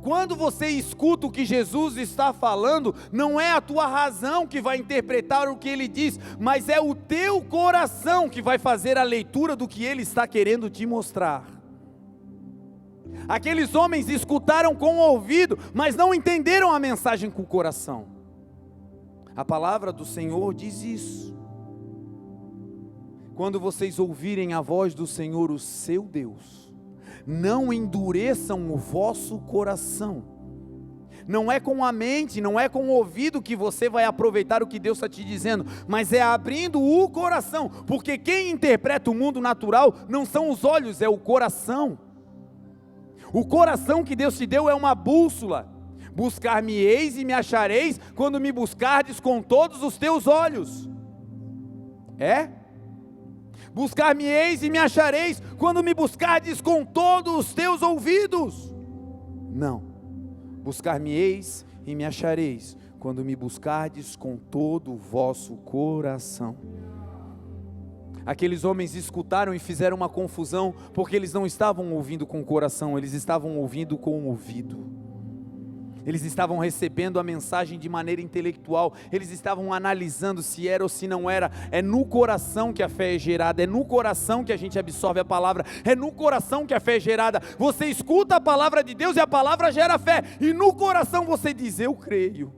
Quando você escuta o que Jesus está falando, não é a tua razão que vai interpretar o que ele diz, mas é o teu coração que vai fazer a leitura do que ele está querendo te mostrar. Aqueles homens escutaram com o ouvido, mas não entenderam a mensagem com o coração. A palavra do Senhor diz isso: quando vocês ouvirem a voz do Senhor, o seu Deus, não endureçam o vosso coração. Não é com a mente, não é com o ouvido que você vai aproveitar o que Deus está te dizendo, mas é abrindo o coração, porque quem interpreta o mundo natural não são os olhos, é o coração. O coração que Deus te deu é uma bússola. Buscar-me-eis e me achareis, quando me buscardes com todos os teus olhos. Buscar-me-eis e me achareis, quando me buscardes com todos os teus ouvidos. Não. Buscar-me-eis e me achareis, quando me buscardes com todo o vosso coração. Aqueles homens escutaram e fizeram uma confusão, porque eles não estavam ouvindo com o coração, eles estavam ouvindo com o ouvido. Eles estavam recebendo a mensagem de maneira intelectual, eles estavam analisando se era ou se não era. É no coração que a fé é gerada, é no coração que a gente absorve a palavra, é no coração que a fé é gerada. Você escuta a palavra de Deus e a palavra gera fé, e no coração você diz: eu creio.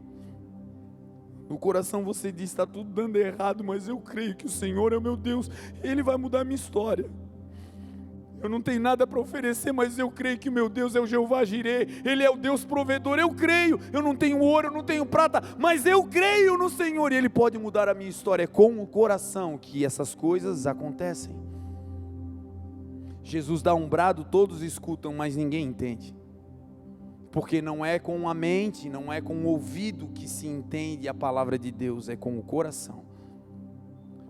No coração você diz: está tudo dando errado, mas eu creio que o Senhor é o meu Deus, Ele vai mudar a minha história. Eu não tenho nada para oferecer, mas eu creio que o meu Deus é o Jeová Jireh, Ele é o Deus provedor. Eu creio, eu não tenho ouro, eu não tenho prata, mas eu creio no Senhor, e Ele pode mudar a minha história. É com o coração que essas coisas acontecem. Jesus dá um brado, todos escutam, mas ninguém entende. Porque não é com a mente, não é com o ouvido que se entende a palavra de Deus, é com o coração.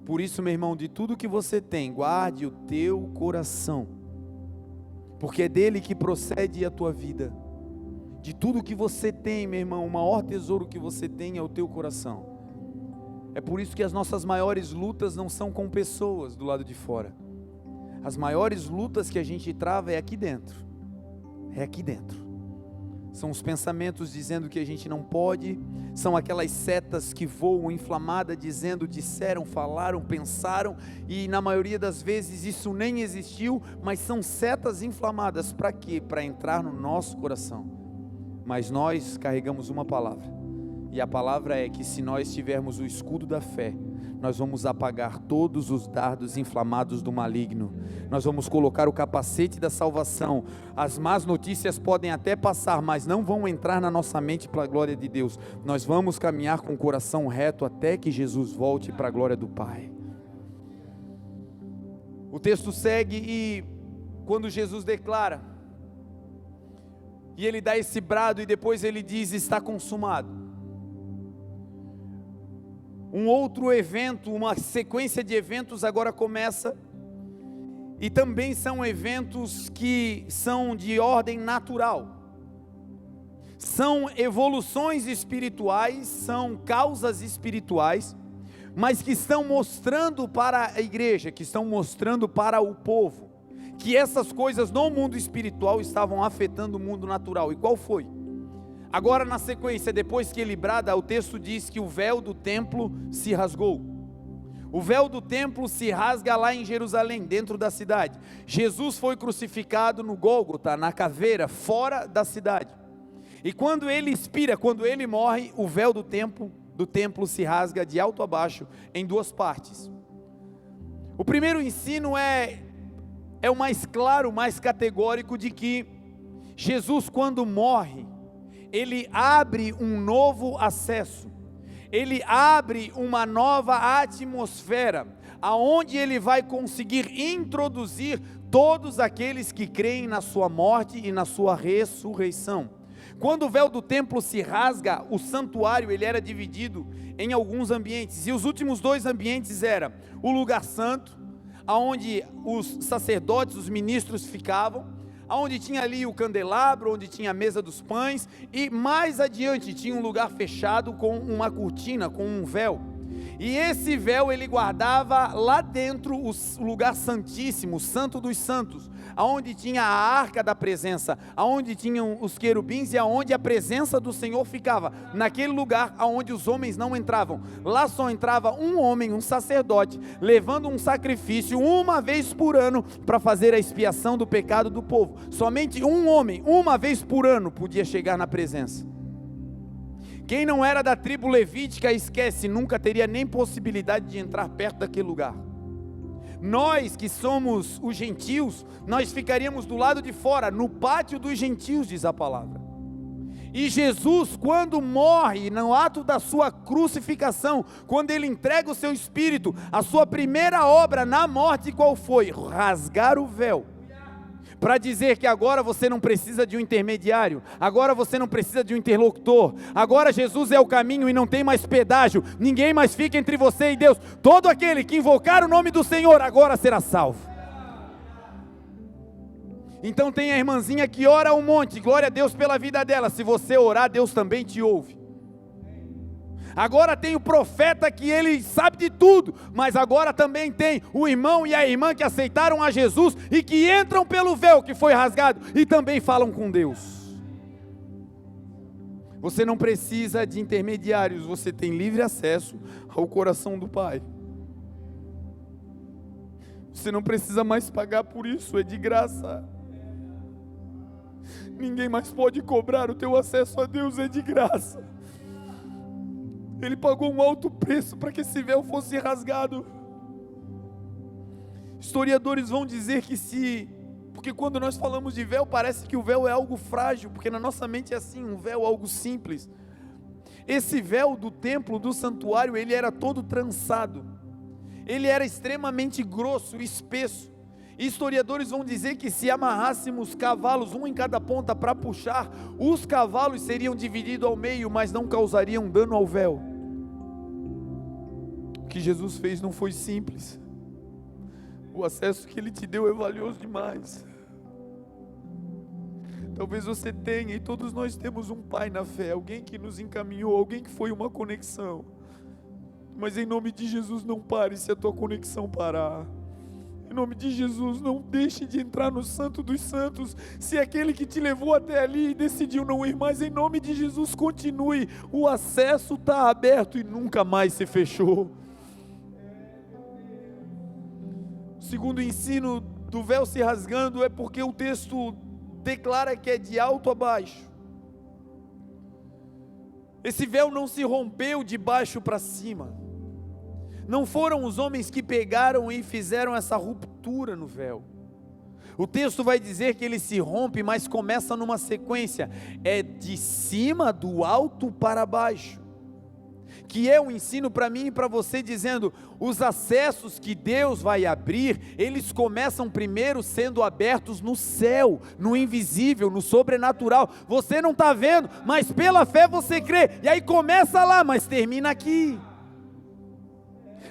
Por isso, meu irmão, de tudo que você tem, guarde o teu coração, porque é dele que procede a tua vida. De tudo que você tem, meu irmão, o maior tesouro que você tem é o teu coração. É por isso que as nossas maiores lutas não são com pessoas do lado de fora. As maiores lutas que a gente trava é aqui dentro. É aqui dentro. São os pensamentos dizendo que a gente não pode, são aquelas setas que voam inflamadas dizendo: disseram, falaram, pensaram, e na maioria das vezes isso nem existiu, mas são setas inflamadas. Para quê? Para entrar no nosso coração. Mas nós carregamos uma palavra, e a palavra é que se nós tivermos o escudo da fé, nós vamos apagar todos os dardos inflamados do maligno, nós vamos colocar o capacete da salvação. As más notícias podem até passar, mas não vão entrar na nossa mente para a glória de Deus. Nós vamos caminhar com o coração reto até que Jesus volte para a glória do Pai. O texto segue e quando Jesus declara, e ele dá esse brado e depois ele diz: está consumado. Um outro evento, uma sequência de eventos agora começa, e também são eventos que são de ordem natural. são evoluções espirituais, são causas espirituais, mas que estão mostrando para a igreja, que estão mostrando para o povo, que essas coisas no mundo espiritual estavam afetando o mundo natural. E qual foi? Agora na sequência, depois que ele brada, o texto diz que o véu do templo se rasgou. O véu do templo se rasga lá em Jerusalém, dentro da cidade. Jesus foi crucificado no Gólgota, na caveira, fora da cidade. E quando ele expira, quando ele morre, o véu do templo se rasga de alto a baixo em duas partes. O primeiro ensino é o mais claro, o mais categórico, de que Jesus, quando morre, ele abre um novo acesso, ele abre uma nova atmosfera, aonde ele vai conseguir introduzir todos aqueles que creem na sua morte e na sua ressurreição. Quando o véu do templo se rasga, o santuário ele era dividido em alguns ambientes, e os últimos dois ambientes eram o lugar santo, aonde os sacerdotes, os ministros ficavam, aonde tinha ali o candelabro, onde tinha a mesa dos pães, e mais adiante tinha um lugar fechado com uma cortina, com um véu. E esse véu ele guardava lá dentro o lugar santíssimo, o santo dos santos, aonde tinha a arca da presença, aonde tinham os querubins e aonde a presença do Senhor ficava, naquele lugar aonde os homens não entravam. Lá só entrava um homem, um sacerdote, levando um sacrifício uma vez por ano para fazer a expiação do pecado do povo. Somente um homem, uma vez por ano, podia chegar na presença. Quem não era da tribo levítica, esquece, nunca teria nem possibilidade de entrar perto daquele lugar. Nós que somos os gentios, nós ficaríamos do lado de fora, no pátio dos gentios, diz a palavra. E Jesus, quando morre, no ato da sua crucificação, quando ele entrega o seu espírito, a sua primeira obra na morte qual foi? Rasgar o véu, para dizer que agora você não precisa de um intermediário, agora você não precisa de um interlocutor, agora Jesus é o caminho e não tem mais pedágio, ninguém mais fica entre você e Deus, todo aquele que invocar o nome do Senhor agora será salvo. Então tem a irmãzinha que ora um monte, glória a Deus pela vida dela, se você orar Deus também te ouve. Agora tem o profeta que ele sabe de tudo, mas agora também tem o irmão e a irmã que aceitaram a Jesus e que entram pelo véu que foi rasgado e também falam com Deus. Você não precisa de intermediários, você tem livre acesso ao coração do Pai. Você não precisa mais pagar por isso, é de graça. Ninguém mais pode cobrar o teu acesso a Deus, é de graça. Ele pagou um alto preço para que esse véu fosse rasgado. Historiadores vão dizer que porque quando nós falamos de véu, parece que o véu é algo frágil, porque na nossa mente é assim, um véu é algo simples. Esse véu do templo, do santuário, ele era todo trançado, ele era extremamente grosso, espesso. Historiadores vão dizer que se amarrássemos cavalos, um em cada ponta para puxar, os cavalos seriam divididos ao meio, mas não causariam dano ao véu. O que Jesus fez não foi simples. O acesso que Ele te deu é valioso demais. Talvez você tenha, e todos nós temos um pai na fé, alguém que nos encaminhou, alguém que foi uma conexão. Mas em nome de Jesus não pare se a tua conexão parar. Em nome de Jesus, não deixe de entrar no Santo dos Santos, se aquele que te levou até ali decidiu não ir mais, em nome de Jesus, continue, o acesso está aberto e nunca mais se fechou. O segundo ensino do véu se rasgando é porque o texto declara que é de alto a baixo. Esse véu não se rompeu de baixo para cima. Não foram os homens que pegaram e fizeram essa ruptura no véu. O texto vai dizer que ele se rompe, mas começa numa sequência. É de cima, do alto para baixo. Que é um ensino para mim e para você, dizendo, os acessos que Deus vai abrir, eles começam primeiro sendo abertos no céu, no invisível, no sobrenatural. Você não está vendo, mas pela fé você crê. E aí começa lá, mas termina aqui.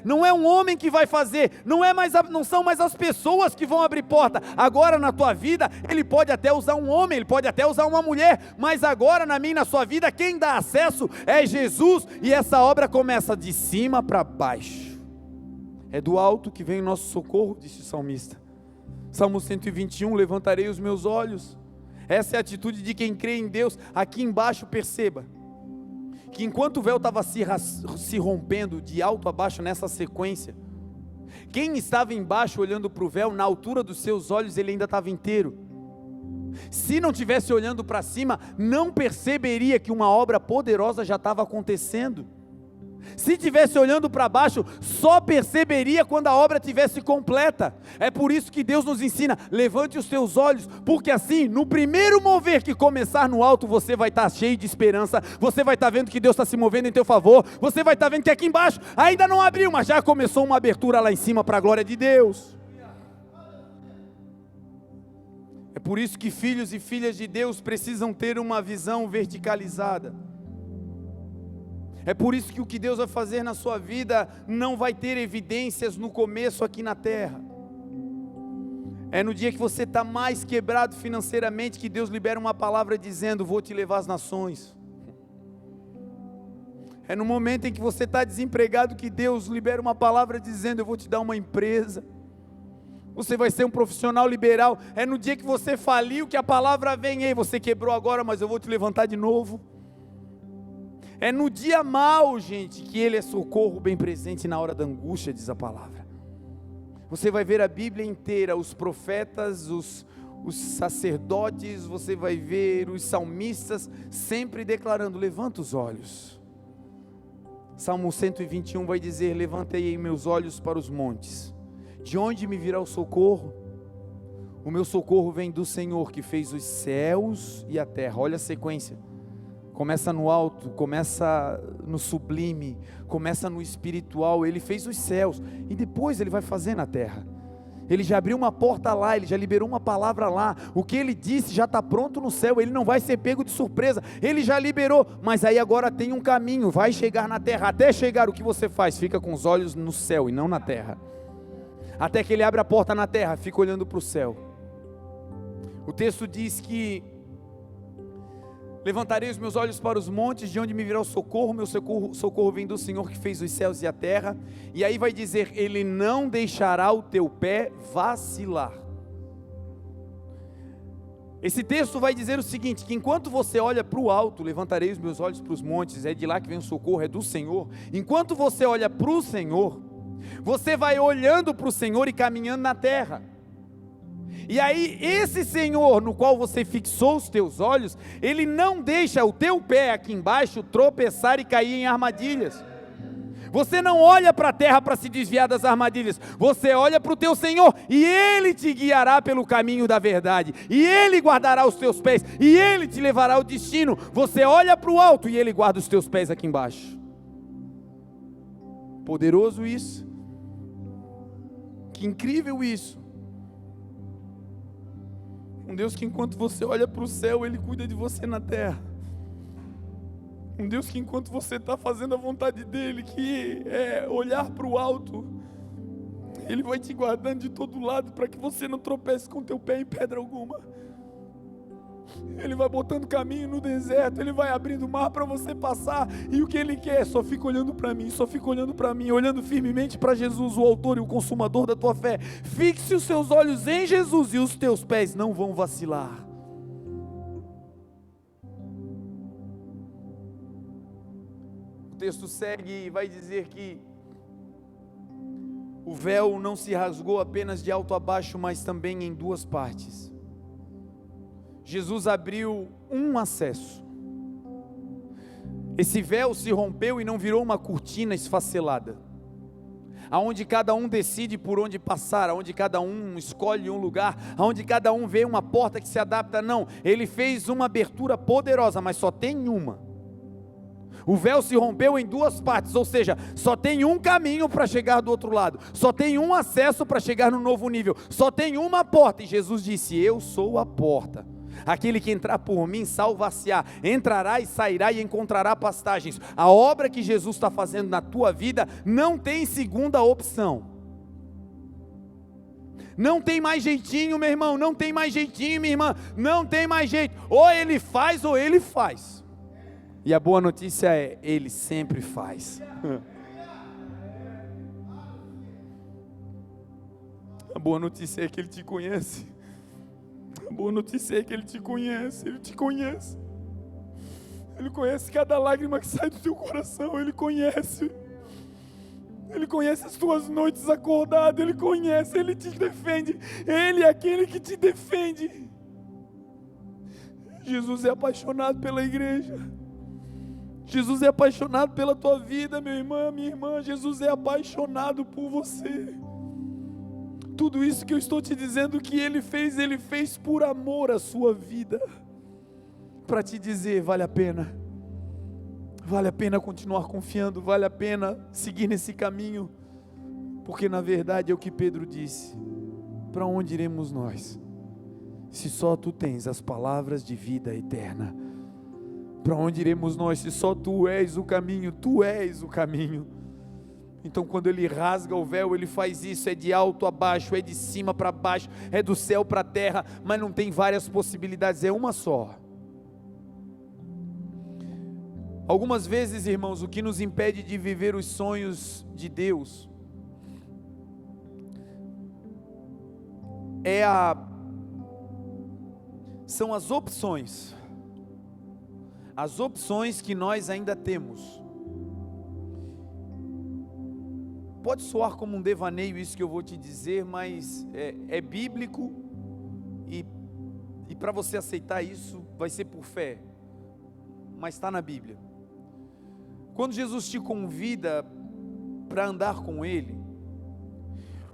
Não é um homem que vai fazer, não são mais as pessoas que vão abrir porta. Agora na tua vida, Ele pode até usar um homem, Ele pode até usar uma mulher, mas agora na minha e na sua vida, quem dá acesso é Jesus, e essa obra começa de cima para baixo. É do alto que vem o nosso socorro, disse o salmista. Salmo 121, levantarei os meus olhos. Essa é a atitude de quem crê em Deus. Aqui embaixo perceba, que enquanto o véu estava se rompendo de alto a baixo nessa sequência, quem estava embaixo olhando para o véu, na altura dos seus olhos ele ainda estava inteiro. Se não tivesse olhando para cima, não perceberia que uma obra poderosa já estava acontecendo. Se tivesse olhando para baixo, só perceberia quando a obra estivesse completa. É por isso que Deus nos ensina, levante os teus olhos, porque assim, no primeiro mover que começar no alto, você vai estar cheio de esperança, você vai estar vendo que Deus está se movendo em teu favor, você vai estar vendo que aqui embaixo ainda não abriu, mas já começou uma abertura lá em cima para a glória de Deus. É por isso que filhos e filhas de Deus precisam ter uma visão verticalizada. É por isso que o que Deus vai fazer na sua vida não vai ter evidências no começo aqui na terra. É no dia que você está mais quebrado financeiramente que Deus libera uma palavra dizendo, vou te levar às nações. É no momento em que você está desempregado que Deus libera uma palavra dizendo, eu vou te dar uma empresa. Você vai ser um profissional liberal. É no dia que você faliu que a palavra vem, ei, você quebrou agora, mas eu vou te levantar de novo. É no dia mau, gente, que Ele é socorro bem presente na hora da angústia, diz a palavra. Você vai ver a Bíblia inteira, os profetas, os sacerdotes, você vai ver os salmistas, sempre declarando, levanta os olhos. Salmo 121 vai dizer, levantei meus olhos para os montes, de onde me virá o socorro? O meu socorro vem do Senhor, que fez os céus e a terra. Olha a sequência. Começa no alto, começa no sublime, começa no espiritual. Ele fez os céus e depois Ele vai fazer na terra. Ele já abriu uma porta lá, Ele já liberou uma palavra lá. O que Ele disse já está pronto no céu, Ele não vai ser pego de surpresa. Ele já liberou, mas aí agora tem um caminho, vai chegar na terra. Até chegar, o que você faz? Fica com os olhos no céu e não na terra. Até que Ele abre a porta na terra, fica olhando para o céu. O texto diz que levantarei os meus olhos para os montes, de onde me virá o socorro, meu socorro vem do Senhor que fez os céus e a terra. E aí vai dizer, Ele não deixará o teu pé vacilar. Esse texto vai dizer o seguinte, que enquanto você olha para o alto, levantarei os meus olhos para os montes, é de lá que vem o socorro, é do Senhor. Enquanto você olha para o Senhor, você vai olhando para o Senhor e caminhando na terra. E aí esse Senhor no qual você fixou os teus olhos, Ele não deixa o teu pé aqui embaixo tropeçar e cair em armadilhas. Você não olha para a terra para se desviar das armadilhas, você olha para o teu Senhor e Ele te guiará pelo caminho da verdade, e Ele guardará os teus pés, e Ele te levará ao destino. Você olha para o alto e Ele guarda os teus pés aqui embaixo. Poderoso isso, que incrível isso. Um Deus que enquanto você olha para o céu, Ele cuida de você na terra. Um Deus que enquanto você está fazendo a vontade dEle, que é olhar para o alto, Ele vai te guardando de todo lado, para que você não tropece com o teu pé em pedra alguma. Ele vai botando caminho no deserto, Ele vai abrindo o mar para você passar, e o que Ele quer? Só fica olhando para mim, só fica olhando para mim, olhando firmemente para Jesus, o autor e o consumador da tua fé. Fixe os seus olhos em Jesus e os teus pés não vão vacilar. O texto segue e vai dizer que o véu não se rasgou apenas de alto a baixo, mas também em duas partes. Jesus abriu um acesso. Esse véu se rompeu e não virou uma cortina esfacelada, aonde cada um decide por onde passar, aonde cada um escolhe um lugar, aonde cada um vê uma porta que se adapta. Não, Ele fez uma abertura poderosa, mas só tem uma. O véu se rompeu em duas partes, ou seja, só tem um caminho para chegar do outro lado, só tem um acesso para chegar no novo nível, só tem uma porta, e Jesus disse, eu sou a porta. Aquele que entrar por mim, salvar-se-á, entrará e sairá e encontrará pastagens. A obra que Jesus está fazendo na tua vida não tem segunda opção. Não tem mais jeitinho, meu irmão, não tem mais jeitinho, minha irmã, não tem mais jeito. Ou ele faz ou ele faz. E a boa notícia é, ele sempre faz. A boa notícia é que ele te conhece. A boa notícia é que ele te conhece, ele te conhece. Ele conhece cada lágrima que sai do teu coração, ele conhece. Ele conhece as tuas noites acordadas, ele conhece, ele te defende. Ele é aquele que te defende. Jesus é apaixonado pela igreja. Jesus é apaixonado pela tua vida, meu irmão, minha irmã. Jesus é apaixonado por você. Tudo isso que eu estou te dizendo que Ele fez por amor à sua vida, para te dizer, vale a pena continuar confiando, vale a pena seguir nesse caminho, porque na verdade é o que Pedro disse, para onde iremos nós, se só Tu tens as palavras de vida eterna? Para onde iremos nós, se só Tu és o caminho? Tu és o caminho. Então quando Ele rasga o véu, Ele faz isso, é de alto a baixo, é de cima para baixo, é do céu para a terra, mas não tem várias possibilidades, é uma só. Algumas vezes, irmãos, o que nos impede de viver os sonhos de Deus são as opções que nós ainda temos. Pode soar como um devaneio isso que eu vou te dizer, mas é bíblico, e para você aceitar isso vai ser por fé, mas está na Bíblia. Quando Jesus te convida para andar com Ele,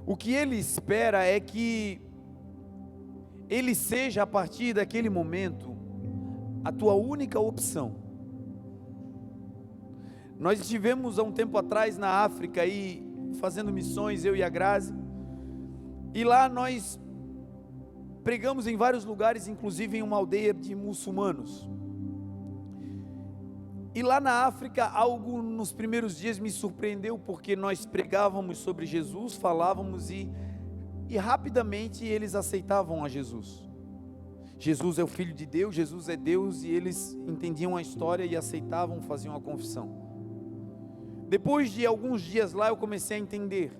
o que Ele espera é que Ele seja, a partir daquele momento, a tua única opção. Nós estivemos há um tempo atrás na África aí, fazendo missões, eu e a Grazi, e lá nós pregamos em vários lugares, inclusive em uma aldeia de muçulmanos. E lá na África, algo nos primeiros dias me surpreendeu, porque nós pregávamos sobre Jesus, falávamos e rapidamente eles aceitavam a Jesus. Jesus é o Filho de Deus, Jesus é Deus, e eles entendiam a história e aceitavam, faziam a confissão. Depois de alguns dias lá, eu comecei a entender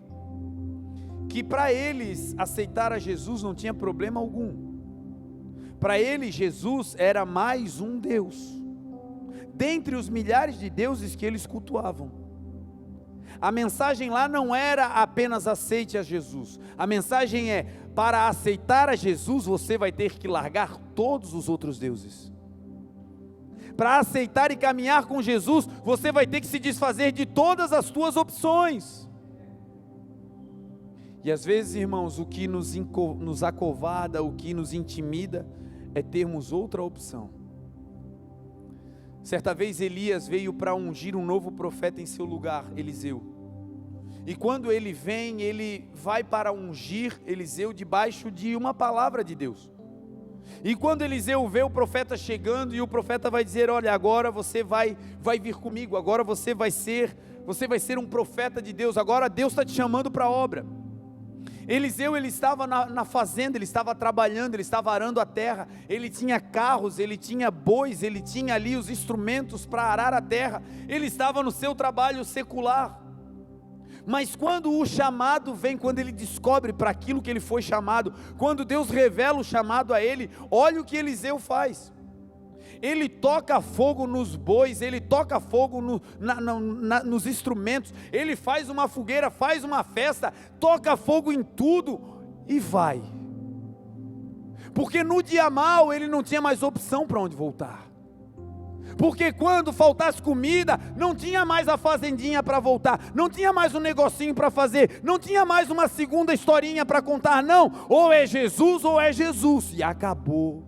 que para eles aceitar a Jesus não tinha problema algum. Para eles, Jesus era mais um Deus, dentre os milhares de deuses que eles cultuavam. A mensagem lá não era apenas aceite a Jesus. A mensagem é, para aceitar a Jesus, você vai ter que largar todos os outros deuses. Para aceitar e caminhar com Jesus, você vai ter que se desfazer de todas as tuas opções. E às vezes, irmãos, o que nos acovarda, o que nos intimida, é termos outra opção. Certa vez Elias veio para ungir um novo profeta em seu lugar, Eliseu. E quando ele vem, ele vai para ungir Eliseu debaixo de uma palavra de Deus. E quando Eliseu vê o profeta chegando, e o profeta vai dizer, olha, agora você vai vir comigo, agora você vai ser um profeta de Deus, agora Deus está te chamando para a obra. Eliseu, ele estava na fazenda, ele estava trabalhando, ele estava arando a terra, ele tinha carros, ele tinha bois, ele tinha ali os instrumentos para arar a terra, ele estava no seu trabalho secular. Mas quando o chamado vem, quando ele descobre para aquilo que ele foi chamado, quando Deus revela o chamado a ele, olha o que Eliseu faz. Ele toca fogo nos bois, ele toca fogo nos instrumentos, ele faz uma fogueira, faz uma festa, toca fogo em tudo e vai. Porque no dia mau ele não tinha mais opção para onde voltar. Porque quando faltasse comida, não tinha mais a fazendinha para voltar, não tinha mais um negocinho para fazer, não tinha mais uma segunda historinha para contar, não, ou é Jesus, e acabou.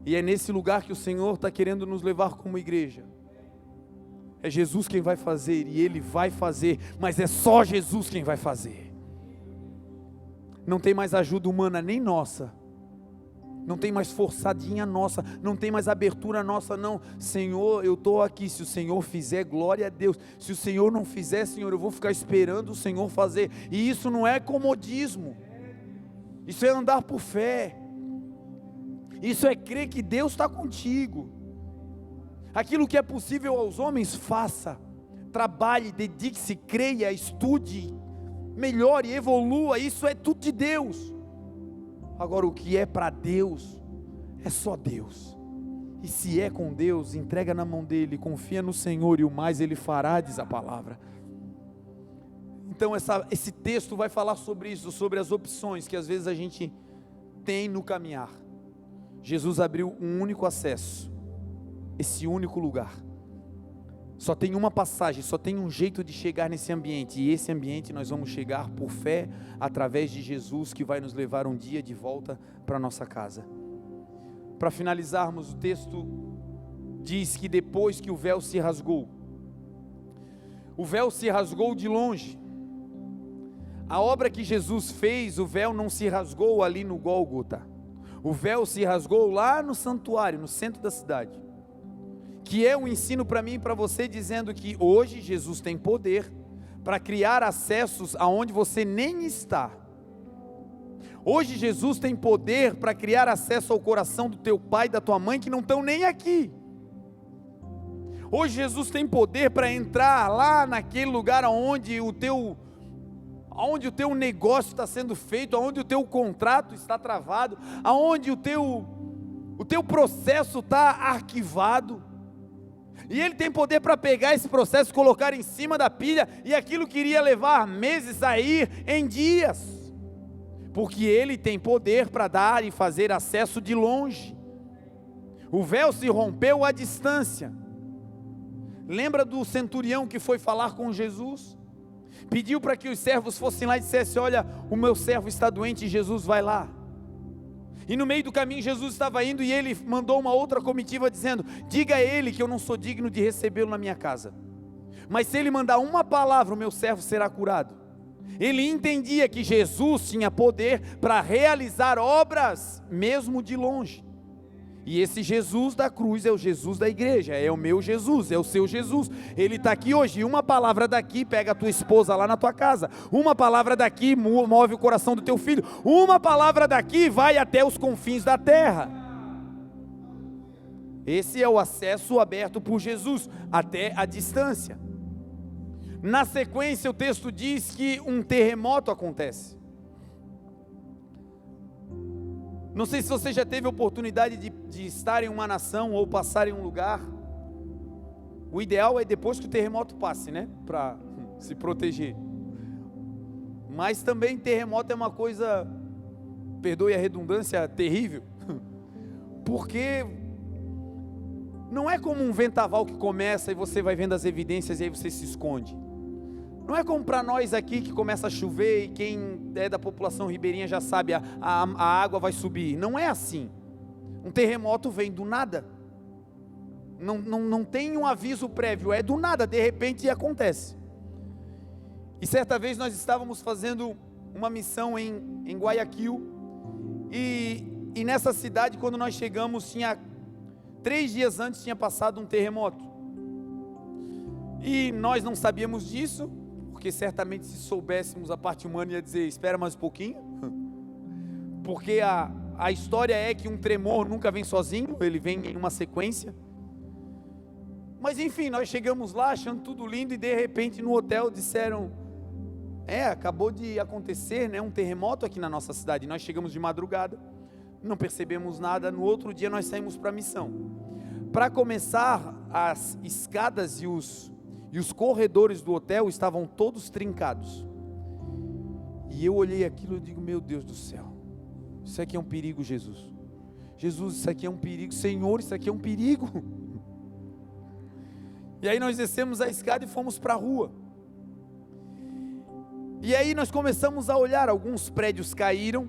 E é nesse lugar que o Senhor está querendo nos levar como igreja. É Jesus quem vai fazer, e Ele vai fazer, mas é só Jesus quem vai fazer. Não tem mais ajuda humana, nem nossa, não tem mais forçadinha nossa, não tem mais abertura nossa, não. Senhor, eu estou aqui, se o Senhor fizer, glória a Deus. Se o Senhor não fizer, Senhor, eu vou ficar esperando o Senhor fazer. E isso não é comodismo, isso é andar por fé, isso é crer que Deus está contigo. Aquilo que é possível aos homens, faça, trabalhe, dedique-se, creia, estude, melhore, evolua, isso é tudo de Deus. Agora o que é para Deus, é só Deus, e se é com Deus, entrega na mão dEle, confia no Senhor e o mais Ele fará, diz a palavra. Então esse texto vai falar sobre isso, sobre as opções que às vezes a gente tem no caminhar. Jesus abriu um único acesso, esse único lugar, só tem uma passagem, só tem um jeito de chegar nesse ambiente, e esse ambiente nós vamos chegar por fé, através de Jesus, que vai nos levar um dia de volta para nossa casa. Para finalizarmos, o texto diz que depois que o véu se rasgou de longe. A obra que Jesus fez, o véu não se rasgou ali no Gólgota, o véu se rasgou lá no santuário, no centro da cidade, que é um ensino para mim e para você, dizendo que hoje Jesus tem poder para criar acessos aonde você nem está. Hoje Jesus tem poder para criar acesso ao coração do teu pai e da tua mãe que não estão nem aqui. Hoje Jesus tem poder para entrar lá naquele lugar onde o teu negócio está sendo feito, aonde o teu contrato está travado, aonde o teu processo está arquivado. E Ele tem poder para pegar esse processo, colocar em cima da pilha, e aquilo que iria levar meses sair em dias, porque Ele tem poder para dar e fazer acesso de longe. O véu se rompeu à distância. Lembra do centurião que foi falar com Jesus? Pediu para que os servos fossem lá e dissessem: olha, o meu servo está doente, e Jesus vai lá. E no meio do caminho Jesus estava indo, e ele mandou uma outra comitiva dizendo: diga a ele que eu não sou digno de recebê-lo na minha casa, mas se ele mandar uma palavra, o meu servo será curado. Ele entendia que Jesus tinha poder para realizar obras mesmo de longe. E esse Jesus da cruz é o Jesus da igreja, é o meu Jesus, é o seu Jesus. Ele está aqui hoje, e uma palavra daqui pega a tua esposa lá na tua casa, uma palavra daqui move o coração do teu filho, uma palavra daqui vai até os confins da terra. Esse é o acesso aberto por Jesus, até a distância. Na sequência o texto diz que um terremoto acontece. Não sei se você já teve a oportunidade de estar em uma nação ou passar em um lugar. O ideal é depois que o terremoto passe, né? Para se proteger. Mas também terremoto é uma coisa, perdoe a redundância, terrível. Porque não é como um vendaval que começa e você vai vendo as evidências e aí você se esconde. Não é como para nós aqui que começa a chover e quem é da população ribeirinha já sabe, a água vai subir. Não é assim. Um terremoto vem do nada. Não tem um aviso prévio, é do nada, de repente acontece. E certa vez nós estávamos fazendo uma missão em Guayaquil, e nessa cidade, quando nós chegamos, 3 dias antes tinha passado um terremoto. E nós não sabíamos disso, porque certamente se soubéssemos, a parte humana ia dizer: espera mais um pouquinho, porque a história é que um tremor nunca vem sozinho, ele vem em uma sequência. Mas enfim, nós chegamos lá achando tudo lindo, e de repente no hotel disseram: acabou de acontecer, né, um terremoto aqui na nossa cidade. Nós chegamos de madrugada, não percebemos nada. No outro dia nós saímos para a missão. Para começar, as escadas e os corredores do hotel estavam todos trincados. E eu olhei aquilo e digo: meu Deus do céu, isso aqui é um perigo, Jesus. Jesus, isso aqui é um perigo. Senhor, isso aqui é um perigo. E aí nós descemos a escada e fomos para a rua. E aí nós começamos a olhar, alguns prédios caíram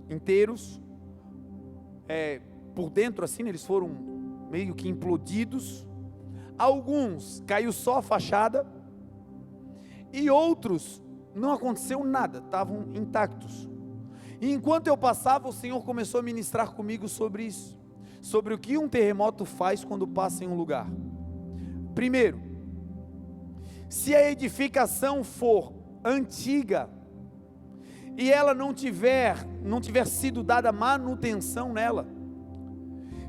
inteiros, por dentro assim, eles foram meio que implodidos. Alguns caiu só a fachada, e outros não aconteceu nada, estavam intactos. E enquanto eu passava, o Senhor começou a ministrar comigo sobre isso, sobre o que um terremoto faz quando passa em um lugar. Primeiro, se a edificação for antiga e ela não tiver sido dada manutenção nela,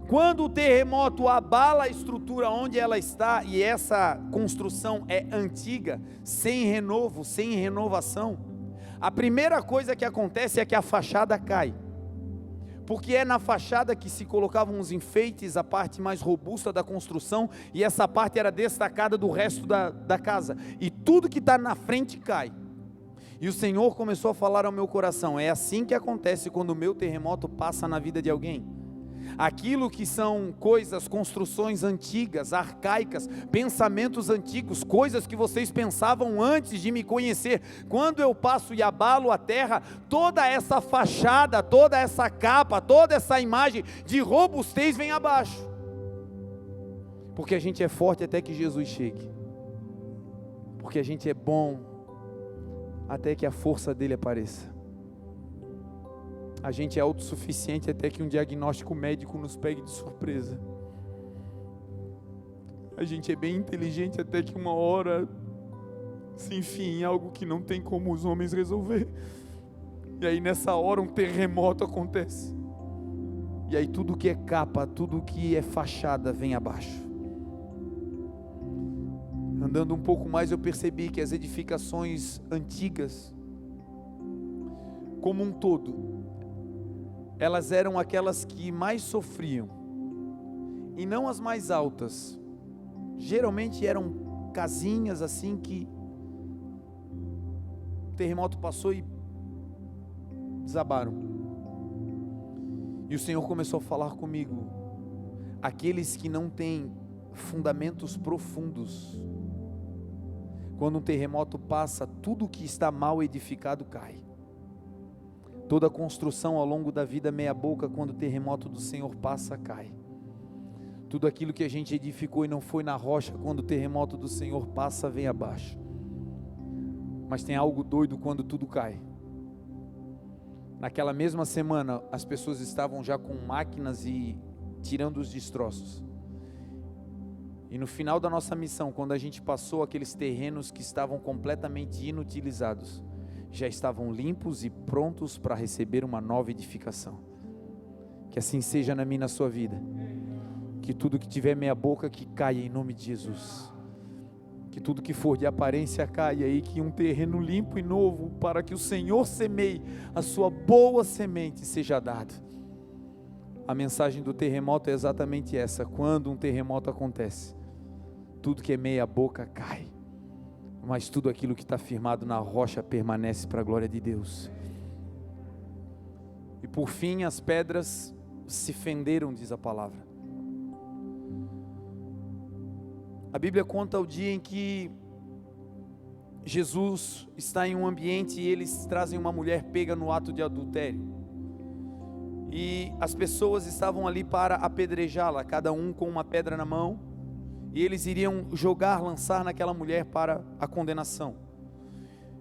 quando o terremoto abala a estrutura onde ela está, e essa construção é antiga, sem renovo, sem renovação, a primeira coisa que acontece é que a fachada cai, porque é na fachada que se colocavam os enfeites, a parte mais robusta da construção, e essa parte era destacada do resto da casa, e tudo que está na frente cai. E o Senhor começou a falar ao meu coração: é assim que acontece quando o meu terremoto passa na vida de alguém. Aquilo que são coisas, construções antigas, arcaicas, pensamentos antigos, coisas que vocês pensavam antes de me conhecer, quando eu passo e abalo a terra, toda essa fachada, toda essa capa, toda essa imagem de robustez vem abaixo, porque a gente é forte até que Jesus chegue, porque a gente é bom até que a força dele apareça. A gente é autossuficiente até que um diagnóstico médico nos pegue de surpresa. A gente é bem inteligente até que uma hora se enfie em algo que não tem como os homens resolver. E aí nessa hora um terremoto acontece. E aí tudo que é capa, tudo que é fachada vem abaixo. Andando um pouco mais, eu percebi que as edificações antigas, como um todo, elas eram aquelas que mais sofriam, e não as mais altas. Geralmente eram casinhas assim que o terremoto passou e desabaram. E o Senhor começou a falar comigo: aqueles que não têm fundamentos profundos, quando um terremoto passa, tudo que está mal edificado cai. Toda construção ao longo da vida meia boca, quando o terremoto do Senhor passa, cai. Tudo aquilo que a gente edificou e não foi na rocha, quando o terremoto do Senhor passa, vem abaixo. Mas tem algo doido quando tudo cai. Naquela mesma semana, as pessoas estavam já com máquinas e tirando os destroços. E no final da nossa missão, quando a gente passou aqueles terrenos que estavam completamente inutilizados, já estavam limpos e prontos para receber uma nova edificação. Que assim seja na minha e na sua vida. Que tudo que tiver meia boca, que caia em nome de Jesus. Que tudo que for de aparência caia, e que um terreno limpo e novo, para que o Senhor semeie a sua boa semente, seja dado. A mensagem do terremoto é exatamente essa: quando um terremoto acontece, tudo que é meia boca cai, mas tudo aquilo que está firmado na rocha permanece para a glória de Deus. E por fim, as pedras se fenderam, diz a palavra. A Bíblia conta o dia em que Jesus está em um ambiente e eles trazem uma mulher pega no ato de adultério. E as pessoas estavam ali para apedrejá-la, cada um com uma pedra na mão, e eles iriam lançar naquela mulher para a condenação.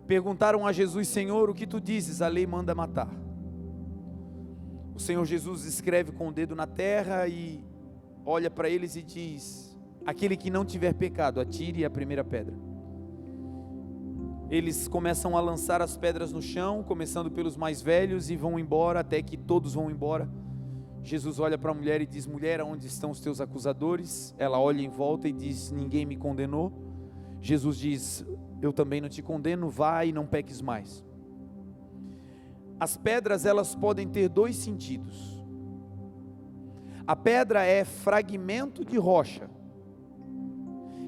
Perguntaram a Jesus: Senhor, o que tu dizes? A lei manda matar. O Senhor Jesus escreve com o dedo na terra e olha para eles e diz: aquele que não tiver pecado, atire a primeira pedra. Eles começam a lançar as pedras no chão, começando pelos mais velhos, e vão embora até que todos vão embora. Jesus olha para a mulher e diz: mulher, onde estão os teus acusadores? Ela olha em volta e diz: ninguém me condenou. Jesus diz: eu também não te condeno, vai e não peques mais. As pedras, elas podem ter dois sentidos. A pedra é fragmento de rocha,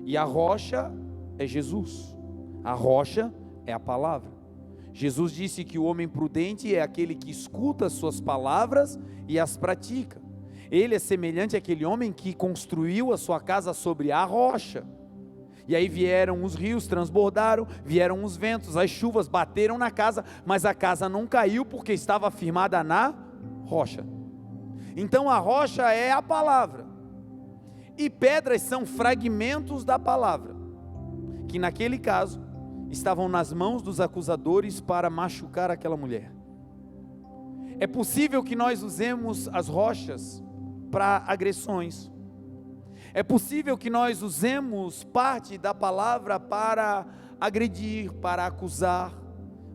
e a rocha é Jesus. A rocha é a palavra. Jesus disse que o homem prudente é aquele que escuta as suas palavras e as pratica. Ele é semelhante àquele homem que construiu a sua casa sobre a rocha. E aí vieram os rios, transbordaram, vieram os ventos, as chuvas bateram na casa, mas a casa não caiu porque estava firmada na rocha. Então a rocha é a palavra. E pedras são fragmentos da palavra, que naquele caso estavam nas mãos dos acusadores para machucar aquela mulher. É possível que nós usemos as rochas para agressões. É possível que nós usemos parte da palavra para agredir, para acusar,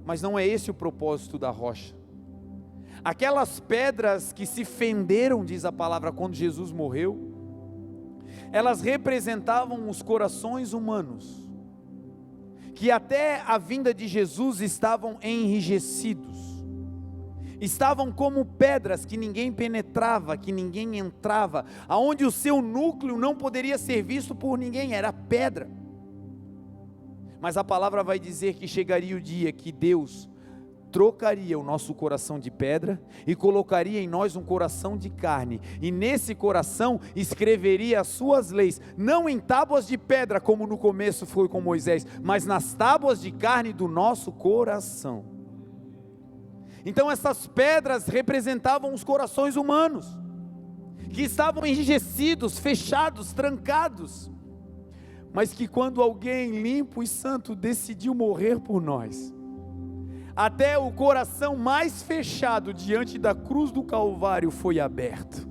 mas não é esse o propósito da rocha. Aquelas pedras que se fenderam, diz a palavra, quando Jesus morreu, elas representavam os corações humanos, que até a vinda de Jesus estavam enrijecidos, estavam como pedras que ninguém penetrava, que ninguém entrava, aonde o seu núcleo não poderia ser visto por ninguém, era pedra. Mas a palavra vai dizer que chegaria o dia que Deus trocaria o nosso coração de pedra e colocaria em nós um coração de carne, e nesse coração escreveria as suas leis, não em tábuas de pedra como no começo foi com Moisés, mas nas tábuas de carne do nosso coração. Então essas pedras representavam os corações humanos, que estavam enrijecidos, fechados, trancados, mas que quando alguém limpo e santo decidiu morrer por nós, até o coração mais fechado diante da cruz do Calvário foi aberto.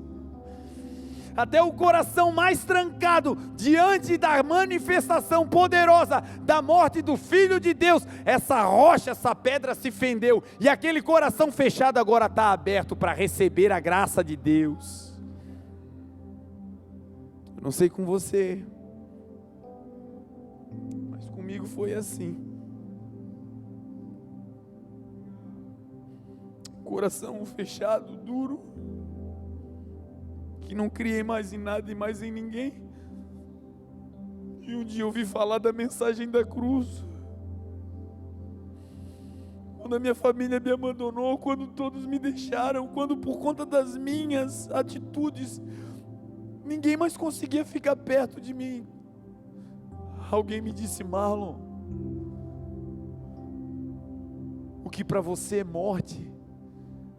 Até o coração mais trancado diante da manifestação poderosa da morte do Filho de Deus, essa rocha, essa pedra se fendeu, e aquele coração fechado agora está aberto para receber a graça de Deus. Eu não sei com você, mas comigo foi assim. Coração fechado, duro, que não criei mais em nada e mais em ninguém. E um dia eu ouvi falar da mensagem da cruz, quando a minha família me abandonou, quando todos me deixaram, quando por conta das minhas atitudes ninguém mais conseguia ficar perto de mim. Alguém me disse: Marlon, o que para você é morte,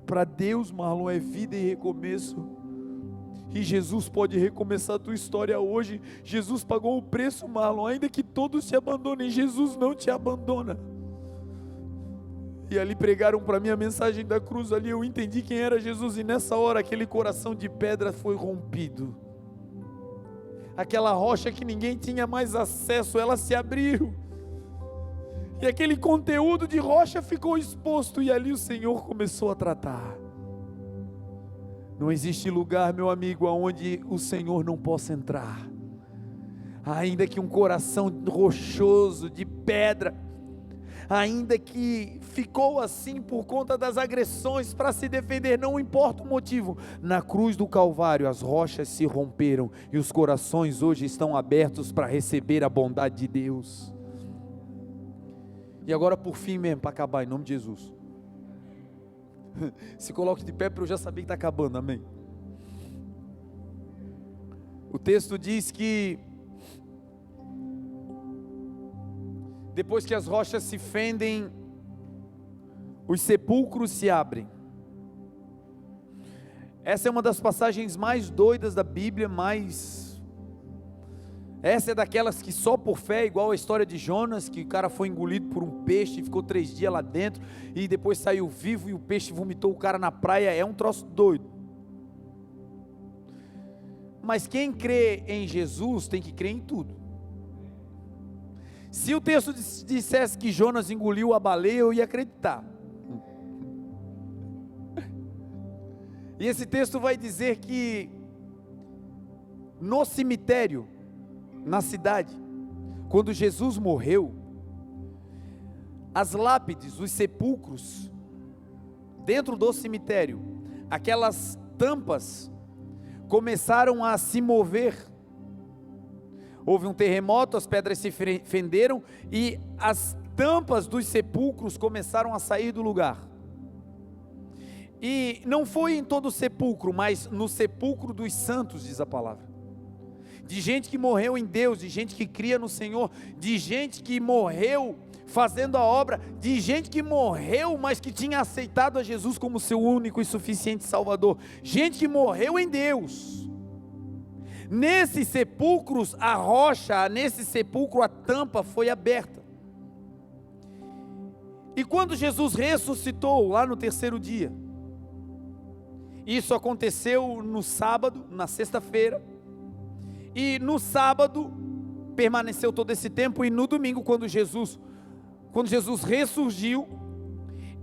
para Deus, Marlon, é vida e recomeço. E Jesus pode recomeçar a tua história hoje. Jesus pagou o preço, Marlon, ainda que todos te abandonem, Jesus não te abandona. E ali pregaram para mim a mensagem da cruz, ali eu entendi quem era Jesus, e nessa hora aquele coração de pedra foi rompido. Aquela rocha que ninguém tinha mais acesso, ela se abriu. E aquele conteúdo de rocha ficou exposto, e ali o Senhor começou a tratar. Não existe lugar, meu amigo, aonde o Senhor não possa entrar. Ainda que um coração rochoso, de pedra, ainda que ficou assim por conta das agressões para se defender, não importa o motivo, na cruz do Calvário as rochas se romperam, e os corações hoje estão abertos para receber a bondade de Deus. E agora por fim mesmo, para acabar, em nome de Jesus, se coloque de pé para eu já saber que está acabando, amém? O texto diz que depois que as rochas se fendem, os sepulcros se abrem. Essa é uma das passagens mais doidas da Bíblia, essa é daquelas que só por fé, igual a história de Jonas, que o cara foi engolido por um peixe, ficou 3 dias lá dentro, e depois saiu vivo, e o peixe vomitou o cara na praia. É um troço doido. Mas quem crê em Jesus tem que crer em tudo. Se o texto dissesse que Jonas engoliu a baleia, eu ia acreditar. E esse texto vai dizer que no cemitério, na cidade, quando Jesus morreu, as lápides, os sepulcros, dentro do cemitério, aquelas tampas começaram a se mover. Houve um terremoto, as pedras se fenderam e as tampas dos sepulcros começaram a sair do lugar. E não foi em todo o sepulcro, mas no sepulcro dos santos, diz a palavra. De gente que morreu em Deus, de gente que cria no Senhor, de gente que morreu fazendo a obra, de gente que morreu, mas que tinha aceitado a Jesus como seu único e suficiente Salvador, gente que morreu em Deus. Nesses sepulcros, a rocha, nesse sepulcro a tampa foi aberta. E quando Jesus ressuscitou, lá no 3º dia, Isso aconteceu no sábado, na sexta-feira, e no sábado permaneceu todo esse tempo, e no domingo, quando Jesus ressurgiu,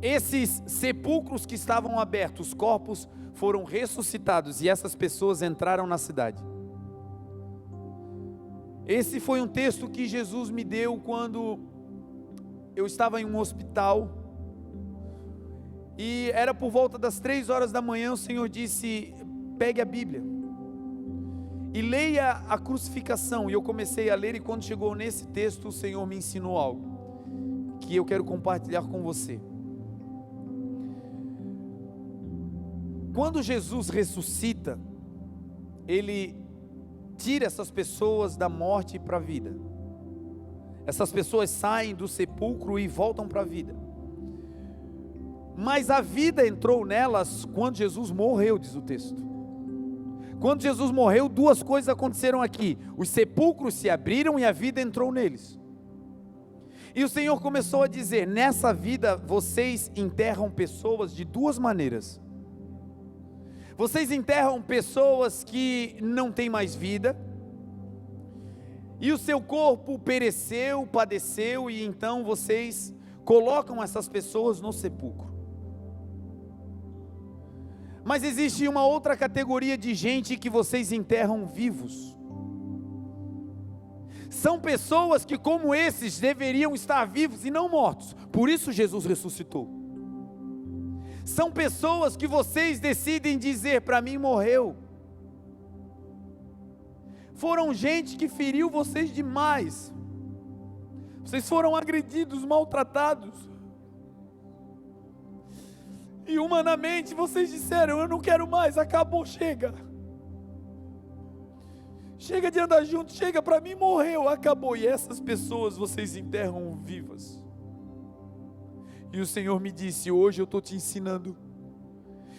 esses sepulcros que estavam abertos, os corpos foram ressuscitados, e essas pessoas entraram na cidade. Esse foi um texto que Jesus me deu quando eu estava em um hospital, e era por volta das 3 horas da manhã. O Senhor disse: pegue a Bíblia e leia a crucificação. E eu comecei a ler, e quando chegou nesse texto, o Senhor me ensinou algo que eu quero compartilhar com você. Quando Jesus ressuscita, Ele tira essas pessoas da morte para a vida. Essas pessoas saem do sepulcro e voltam para a vida. Mas a vida entrou nelas quando Jesus morreu, diz o texto. Quando Jesus morreu, 2 coisas aconteceram aqui: os sepulcros se abriram e a vida entrou neles. E o Senhor começou a dizer: nessa vida vocês enterram pessoas de 2 maneiras. Vocês enterram pessoas que não têm mais vida, e o seu corpo pereceu, padeceu, e então vocês colocam essas pessoas no sepulcro. Mas existe uma outra categoria de gente que vocês enterram vivos. São pessoas que, como esses, deveriam estar vivos e não mortos. Por isso Jesus ressuscitou. São pessoas que vocês decidem dizer: para mim morreu. Foram gente que feriu vocês demais. Vocês foram agredidos, maltratados. E humanamente vocês disseram: eu não quero mais, acabou, chega. Chega de andar junto, chega, para mim morreu, acabou. E essas pessoas vocês enterram vivas. E o Senhor me disse: hoje eu estou te ensinando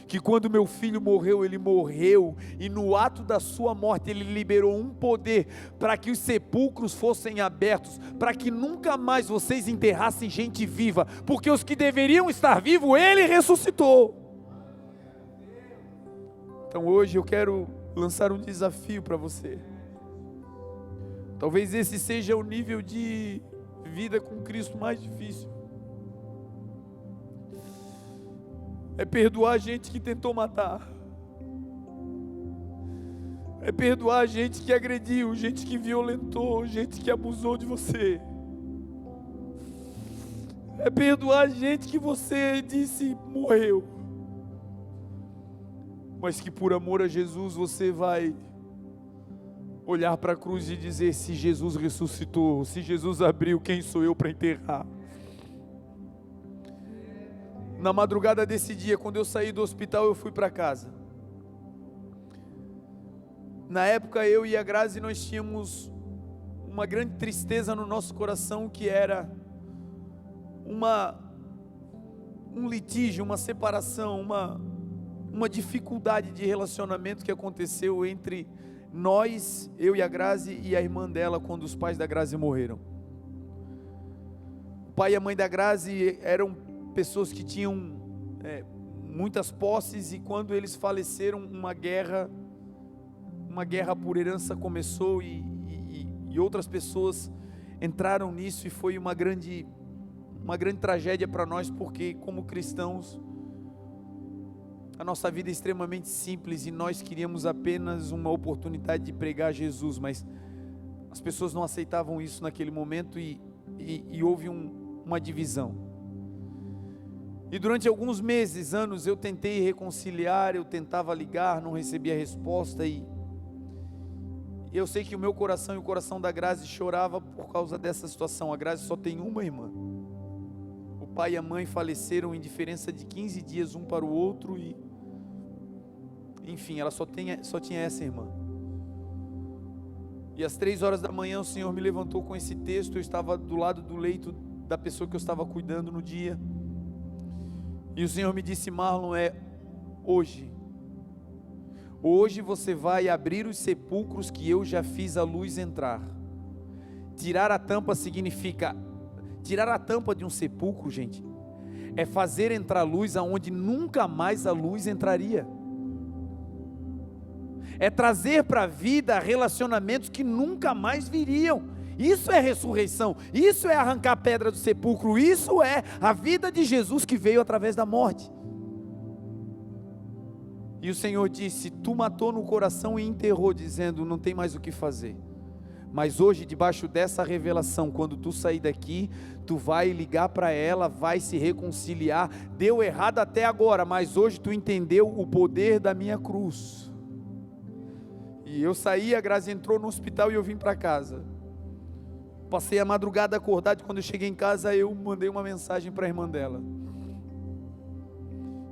que quando meu filho morreu, ele morreu, e no ato da sua morte ele liberou um poder para que os sepulcros fossem abertos, para que nunca mais vocês enterrassem gente viva, porque os que deveriam estar vivos, ele ressuscitou. Então hoje eu quero lançar um desafio para você. Talvez esse seja o nível de vida com Cristo mais difícil. É perdoar a gente que tentou matar. É perdoar a gente que agrediu, gente que violentou, gente que abusou de você. É perdoar a gente que você disse morreu, mas que por amor a Jesus você vai olhar para a cruz e dizer: se Jesus ressuscitou, se Jesus abriu, quem sou eu para enterrar? Na madrugada desse dia, quando eu saí do hospital, eu fui para casa. Na época, eu e a Grazi, nós tínhamos uma grande tristeza no nosso coração, que era um litígio, uma separação, uma dificuldade de relacionamento que aconteceu entre nós, eu e a Grazi, e a irmã dela, quando os pais da Grazi morreram. O pai e a mãe da Grazi eram pessoas que tinham muitas posses, e quando eles faleceram, uma guerra por herança começou, e outras pessoas entraram nisso, e foi uma grande tragédia para nós, porque como cristãos, a nossa vida é extremamente simples, e nós queríamos apenas uma oportunidade de pregar Jesus, mas as pessoas não aceitavam isso naquele momento, e houve uma divisão. E durante alguns meses, anos, eu tentei reconciliar, eu tentava ligar, não recebia resposta, e eu sei que o meu coração e o coração da Grazi chorava por causa dessa situação. A Grazi só tem uma irmã. O pai e a mãe faleceram em diferença de 15 dias um para o outro, e enfim, ela só tinha essa irmã. E às 3 horas da manhã o Senhor me levantou com esse texto. Eu estava do lado do leito da pessoa que eu estava cuidando no dia, e o Senhor me disse: Marlon, hoje você vai abrir os sepulcros que eu já fiz a luz entrar. Tirar a tampa significa, tirar a tampa de um sepulcro, gente, é fazer entrar luz aonde nunca mais a luz entraria. é trazer para a vida relacionamentos que nunca mais viriam. Isso é ressurreição, isso é arrancar a pedra do sepulcro, isso é a vida de Jesus que veio através da morte. E o Senhor disse: tu matou no coração e enterrou, dizendo, não tem mais o que fazer. Mas hoje, debaixo dessa revelação, quando tu sair daqui, tu vai ligar para ela, vai se reconciliar. Deu errado até agora, mas hoje tu entendeu o poder da minha cruz. E eu saí, a Grazi entrou no hospital e eu vim para casa. Passei a madrugada acordado, quando eu cheguei em casa, eu mandei uma mensagem para a irmã dela.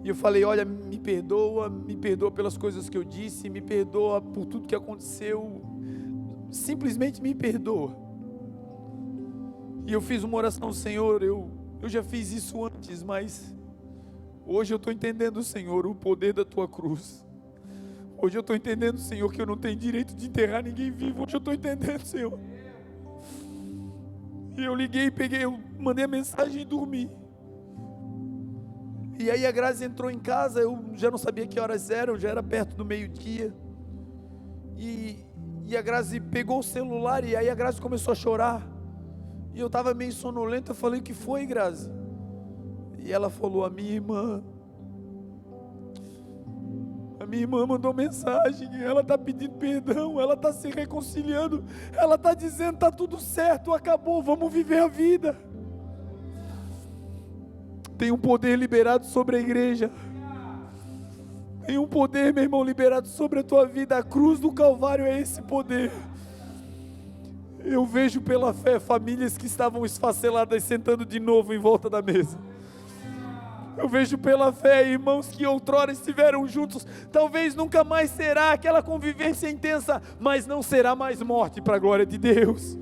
E eu falei: olha, me perdoa pelas coisas que eu disse, me perdoa por tudo que aconteceu, simplesmente me perdoa. E eu fiz uma oração: Senhor, eu já fiz isso antes, mas hoje eu estou entendendo, Senhor, o poder da tua cruz. Hoje eu estou entendendo, Senhor, que eu não tenho direito de enterrar ninguém vivo. Hoje eu estou entendendo, Senhor. E eu liguei, eu mandei a mensagem e dormi. E aí a Grazi entrou em casa, eu já não sabia que horas eram, já era perto do meio-dia. E a Grazi pegou o celular, e aí a Grazi começou a chorar. E eu estava meio sonolento, eu falei: o que foi, Grazi? E ela falou: a minha irmã mandou mensagem, ela está pedindo perdão, ela está se reconciliando, ela está dizendo: está tudo certo, acabou, vamos viver a vida. Tem um poder liberado sobre a igreja, tem um poder, meu irmão, liberado sobre a tua vida. A cruz do Calvário é esse poder. Eu vejo pela fé famílias que estavam esfaceladas sentando de novo em volta da mesa. Eu vejo pela fé irmãos que outrora estiveram juntos. Talvez nunca mais será aquela convivência intensa, mas não será mais morte, para a glória de Deus.